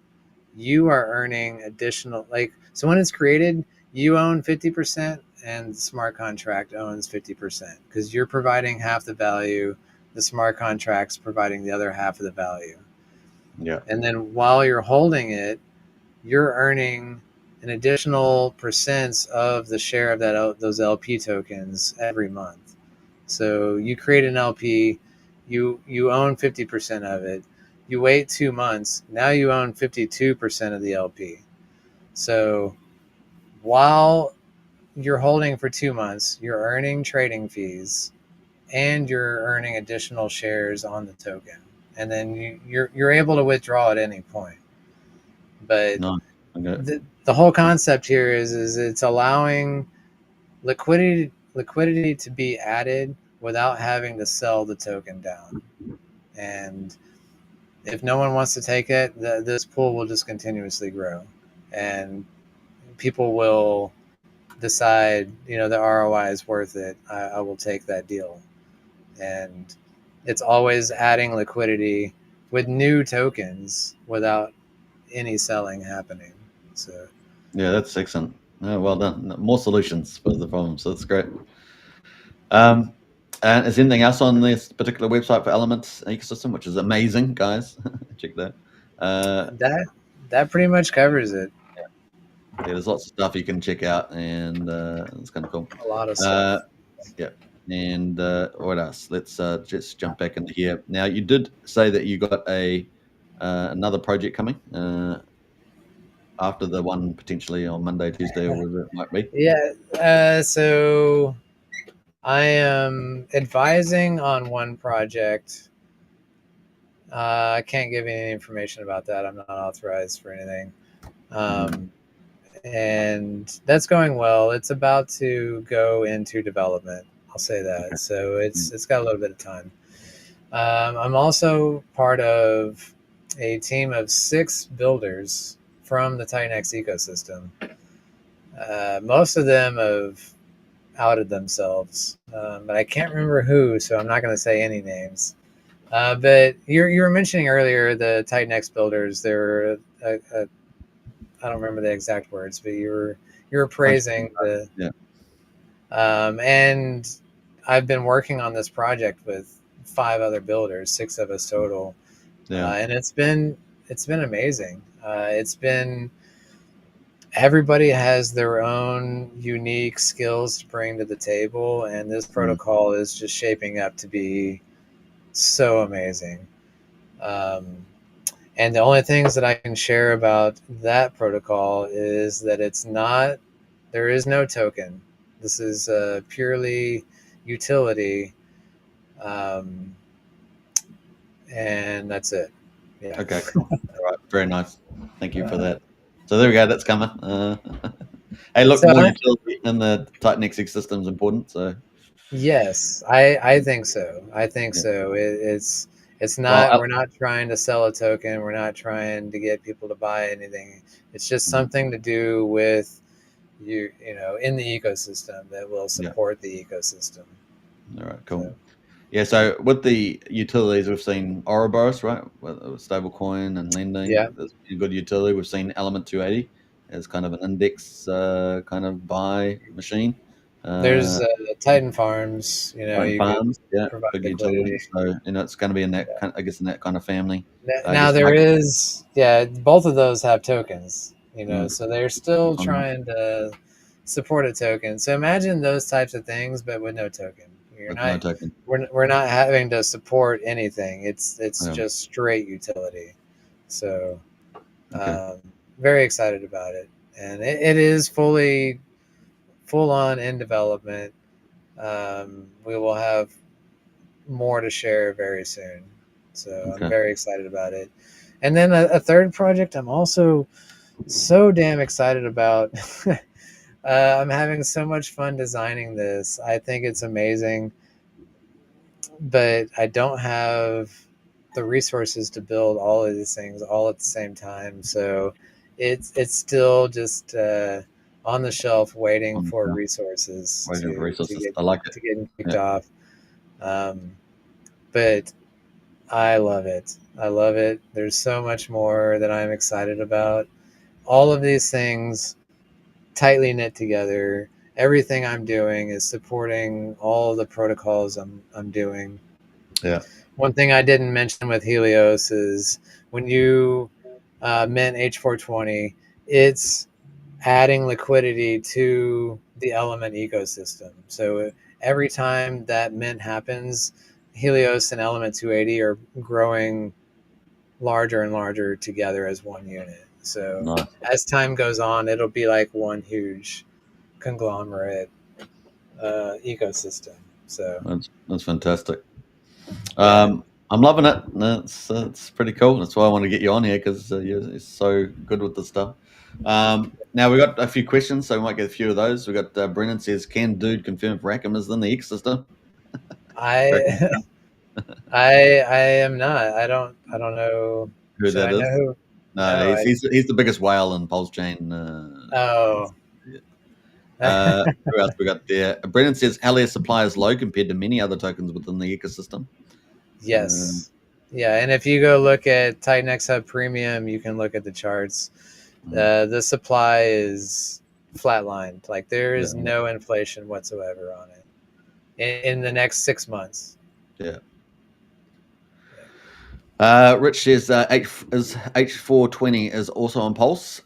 you are earning additional, like, so when it's created, you own 50% and the smart contract owns 50% because you're providing half the value, the smart contract's providing the other half of the value. Yeah. And then while you're holding it, you're earning an additional percents of the share of those LP tokens every month. So you create an LP, you own 50% of it. You wait 2 months, now you own 52% of the LP. So while you're holding for 2 months, you're earning trading fees and you're earning additional shares on the token. And then you're able to withdraw at any point. But No. Okay. the whole concept here is it's allowing liquidity to be added without having to sell the token down. And if no one wants to take it, this pool will just continuously grow, and people will decide, the ROI is worth it. I will take that deal. And it's always adding liquidity with new tokens without any selling happening. So Yeah, that's excellent. Oh, well done. More solutions for the problem, so that's great. And is anything else on this particular website for Elements ecosystem, which is amazing, guys? Check that. that pretty much covers it. Yeah, there's lots of stuff you can check out, and it's kind of cool. A lot of Uh, stuff. yeah. And what else? Let's just jump back into here. Now, you did say that you got another project coming after the one potentially on Monday, Tuesday, or whatever it might be. Yeah. So I am advising on one project. I can't give any information about that. I'm not authorized for anything. And that's going well. It's about to go into development. I'll say that. Okay. So it's got a little bit of time. I'm also part of a team of 6 builders from the Titanx ecosystem. Most of them have outed themselves, but I can't remember who, so I'm not going to say any names. But you were mentioning earlier the Titanx builders. They're I don't remember the exact words, but you were praising the Yeah. and I've been working on this project with 5 other builders, 6 of us total. Yeah. And it's been amazing. It's been Everybody has their own unique skills to bring to the table, and this protocol is just shaping up to be so amazing. And the only things that I can share about that protocol is that there is no token. This is purely utility, and that's it. Yeah. Okay, cool. All right, very nice. Thank you for that. So there we go. That's coming. Hey, look, So more utility in the Titanx ecosystem is important. So yes, I think so. I think yeah. so. It's Well, not. We're not trying to sell a token. We're not trying to get people to buy anything. It's just something to do with in the ecosystem that will support the ecosystem. All right, cool. So, Yeah, so with the utilities, we've seen Ouroboros, right? With stablecoin and lending. Yeah. There's a good utility. We've seen Element 280 as kind of an index kind of buy machine. there's Titan Farms. Titan You could Farms, yeah, provide big liquidity. utility. So, it's going to be in that kind, I guess, in that kind of family. I Now guess there is, both of those have tokens, so they're still trying to support a token. So imagine those types of things, but with no token. with no token. We're not having to support anything. It's Yeah. just straight utility. So Okay. very excited about it, and it is full on in development. We will have more to share very soon. So I'm Okay. very excited about it. And then a third project I'm also so damn excited about. I'm having so much fun designing this. I think it's amazing, but I don't have the resources to build all of these things all at the same time. So it's still just on the shelf waiting On the for shelf, resources waiting for to resources. get I like it. to get kicked Yeah. off. But I love it. I love it. There's so much more that I'm excited about. All of these things tightly knit together. Everything I'm doing is supporting all of the protocols I'm doing. Yeah. One thing I didn't mention with Helios is when you mint H420, it's adding liquidity to the element ecosystem. So every time that mint happens, Helios and Element 280 are growing larger and larger together as one unit. So Nice. as time goes on, it'll be like one huge conglomerate ecosystem. So That's fantastic. yeah, I'm loving it. That's pretty cool. That's why I want to get you on here because you're so good with the stuff. Now we got a few questions, so we might get a few of those. We got Brennan says, "Can dude confirm if Rackham is in the ecosystem?" I Reckon I am not. I don't know. who Should that I know is? who? No, No. he's the biggest whale in Pulse Chain. Oh. Who else we got there? Brennan says, "Helios supply is low compared to many other tokens within the ecosystem." Yes. Yeah, and if you go look at Titan X Hub Premium, you can look at the charts. The supply is flatlined. Like there is Yeah. no inflation whatsoever on it in the next 6 months. Yeah. Rich says H420 is also on Pulse.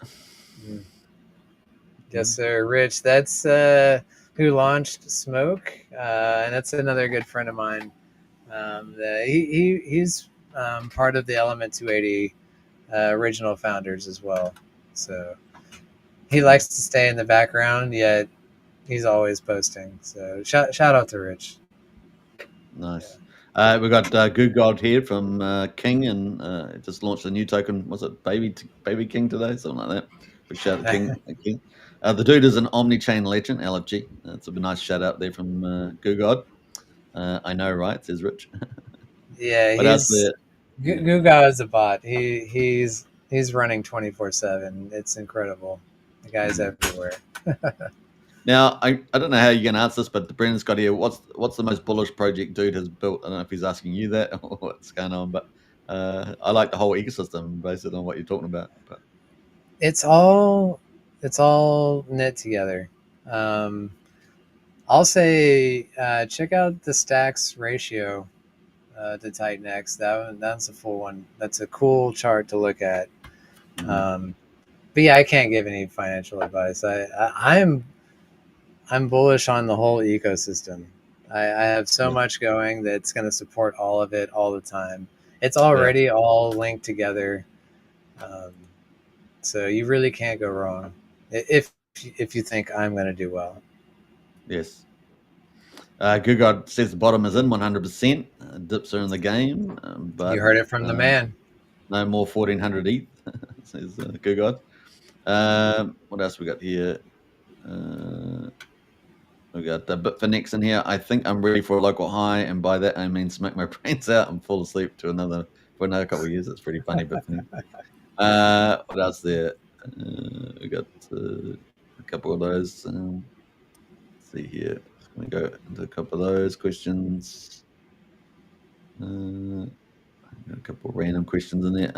Yes, sir. Rich, that's who launched Smoke, and that's another good friend of mine. He's part of the Element 280 original founders as well. So he likes to stay in the background, yet he's always posting. So shout out to Rich. Nice. We got Good God here from King, and just launched a new token. Was it Baby King today? Something like that. Big shout out to King. King. The dude is an omni-chain legend, LFG. It's a nice shout out there from Good God. I know, right? Says Rich. Yeah, What else he's there? Yeah. Guga is a bot. He's running 24/7. It's incredible. The guy's everywhere. Now, I don't know how you're going to answer this, but Brendan's got here. What's the most bullish project dude has built? I don't know if he's asking you that or what's going on, but I like the whole ecosystem based on what you're talking about. But It's all knit together. Um, I'll say check out the stacks ratio to Titan X. That's a full one. That's a cool chart to look at. But yeah, I can't give any financial advice. I'm bullish on the whole ecosystem. I have so much going that's going to support all of it all the time. It's already all linked together, so you really can't go wrong if you think I'm going to do well. yes. Good God says the bottom is in 100%. Dips are in the game, but You heard it from the man. no more 1400 ETH, says Good God. What else we got here? We got Bitfinex in here. I think I'm ready for a local high, and by that I mean smack my brains out and fall asleep for another couple of years. It's pretty funny, Bitfinex. What else there? We got a couple of those. Let's see here. I'm going to go into a couple of those questions. Got a couple of random questions in there.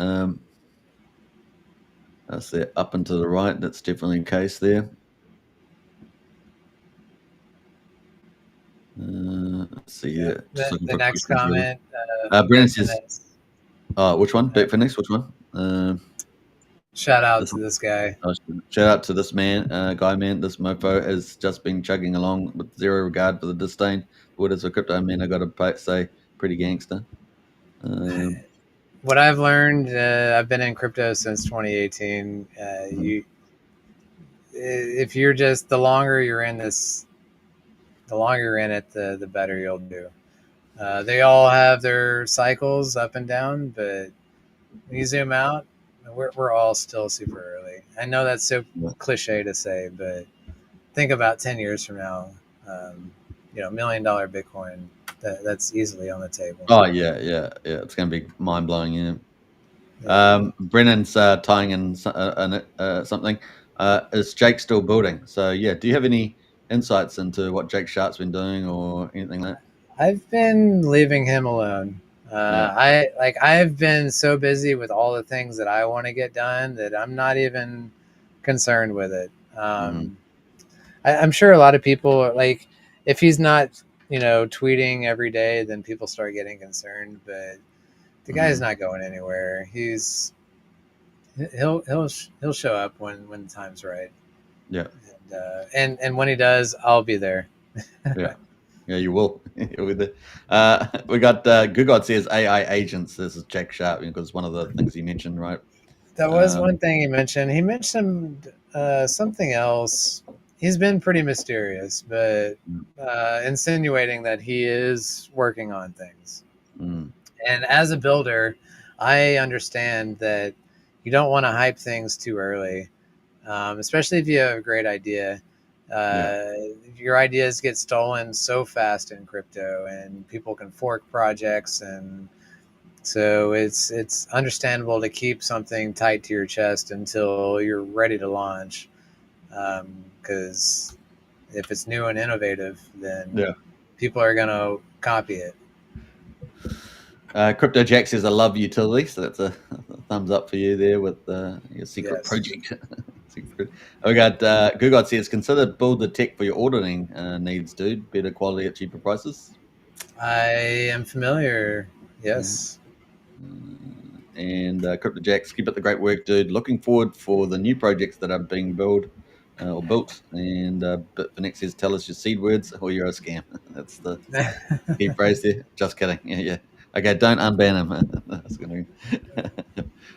That's there up and to the right. That's definitely the case there. Let's see here. The next comment. Brennan says, which one? Bitfinex, which one? Shout out to this guy. Shout out to this man, man. This mofo has just been chugging along with zero regard for the disdain. What is a crypto man? I got to say, pretty gangster. What I've learned, I've been in crypto since 2018. If you're just the longer you're in this, the longer you're in it, the better you'll do. They all have their cycles up and down, but when you zoom out, we're all still super early. I know that's so cliche to say, but think about 10 years from now, $1 million Bitcoin, that's easily on the table. Oh yeah. It's going to be mind blowing. Yeah. Brennan's tying in something. is Jake still building? So yeah, do you have any insights into what Jake Sharp's been doing or anything like that? I've been leaving him alone. Yeah. I've been so busy with all the things that I want to get done that I'm not even concerned with it. Mhm. I'm sure a lot of people are like, if he's not, tweeting every day, then people start getting concerned. But the guy's Mhm. not going anywhere. He'll show up when the time's right, Yeah. and when he does, I'll be there. Yeah. Yeah, you will. You'll be there. We got Good God says AI agents. This is Jack Sharp because one of the things he mentioned, right? That was Um, one thing he mentioned. He mentioned something else. He's been pretty mysterious, but insinuating that he is working on things. mm, And as a builder, I understand that you don't want to hype things too early, especially if you have a great idea. yeah. Uh, your ideas get stolen so fast in crypto, and people can fork projects, and so it's understandable to keep something tight to your chest until you're ready to launch. Because if it's new and innovative, then Yeah. people are going to copy it. Crypto Jack says I love utility, so that's a thumbs up for you there with your secret Yes. project. We got Good God says consider build the tech for your auditing needs, dude. Better quality at cheaper prices. I am familiar. Yeah. Yes. And Crypto Jacks, keep up the great work, dude. Looking forward for the new projects that are being built. And but the next says, tell us your seed words or you're a scam. That's the key phrase there. Just kidding. Yeah, yeah. Okay, don't unban him. That's gonna...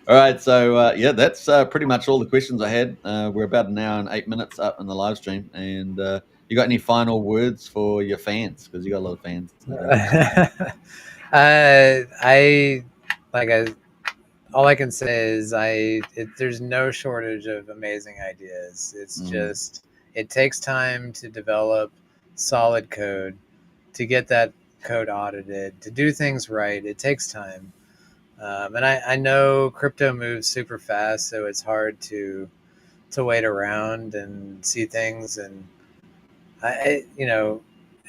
All right, so yeah, that's pretty much all the questions I had. We're about an hour and 8 minutes up in the live stream, and you got any final words for your fans? Because you got a lot of fans, no doubt. I like I all I can say is there's no shortage of amazing ideas. It's Mm, just it takes time to develop solid code, to get that code audited, to do things right. It takes time, and I know crypto moves super fast, so it's hard to wait around and see things. And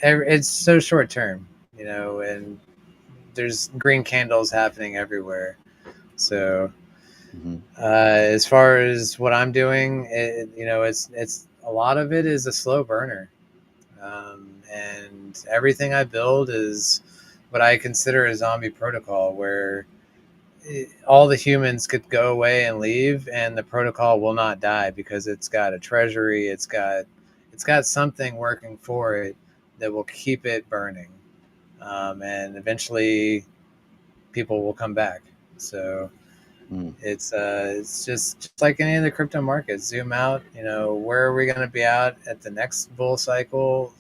it's so short term, and there's green candles happening everywhere. So hmm as far as what I'm doing, it's a lot of it is a slow burner, and everything I build is what I consider a zombie protocol, where all the humans could go away and leave, and the protocol will not die because it's got a treasury, it's got something working for it that will keep it burning, and eventually people will come back. So mm. it's just like any of the crypto markets. Zoom out. Where are we going to be at the next bull cycle?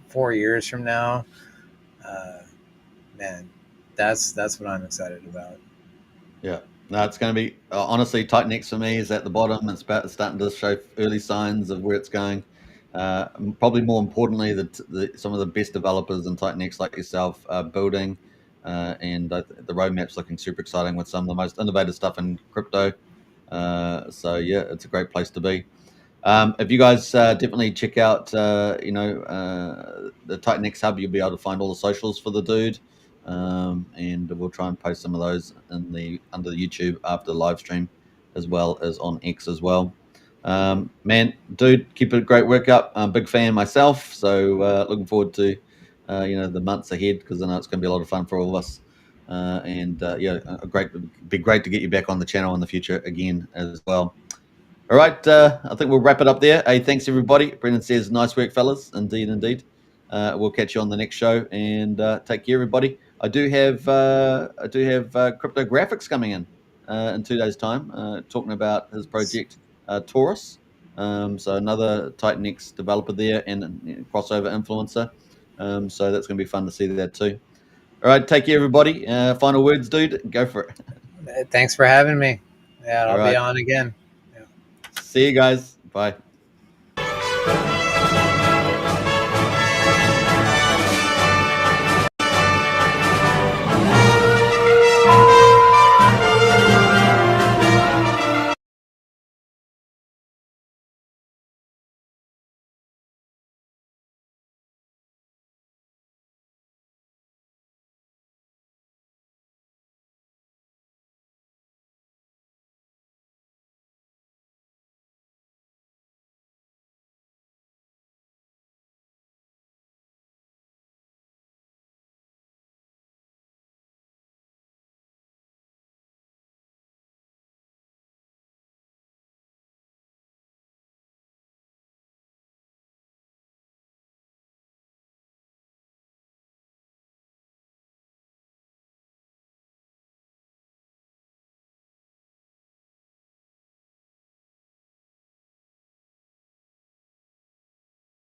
4 years from now. Uh, Man, that's what I'm excited about. Yeah. No, it's going to be honestly tight next for me is at the bottom. It's starting to show early signs of where it's going. Probably more importantly, some of the best developers in tight next like yourself are building, and the roadmap's looking super exciting with some of the most innovative stuff in crypto. So yeah, it's a great place to be. If you guys definitely check out, the Titan X Hub, you'll be able to find all the socials for the dude, and we'll try and post some of those under the YouTube after the live stream, as well as on X as well. Man, dude, keep it a great work up. I'm a big fan myself, so looking forward to the months ahead because I know it's going to be a lot of fun for all of us. And yeah, be great to get you back on the channel in the future again as well. All right, I think we'll wrap it up there. Hey, thanks everybody. Brendan says, "Nice work, fellas. Indeed, indeed." We'll catch you on the next show, and take care, everybody. I do have crypto graphics coming in 2 days' time, talking about his project Taurus. So another Titan X developer there and crossover influencer. So that's going to be fun to see that too. All right, take care, everybody. Final words, dude. Go for it. Thanks for having me. Yeah, All I'll be right. on again. Yeah. See you guys. Bye.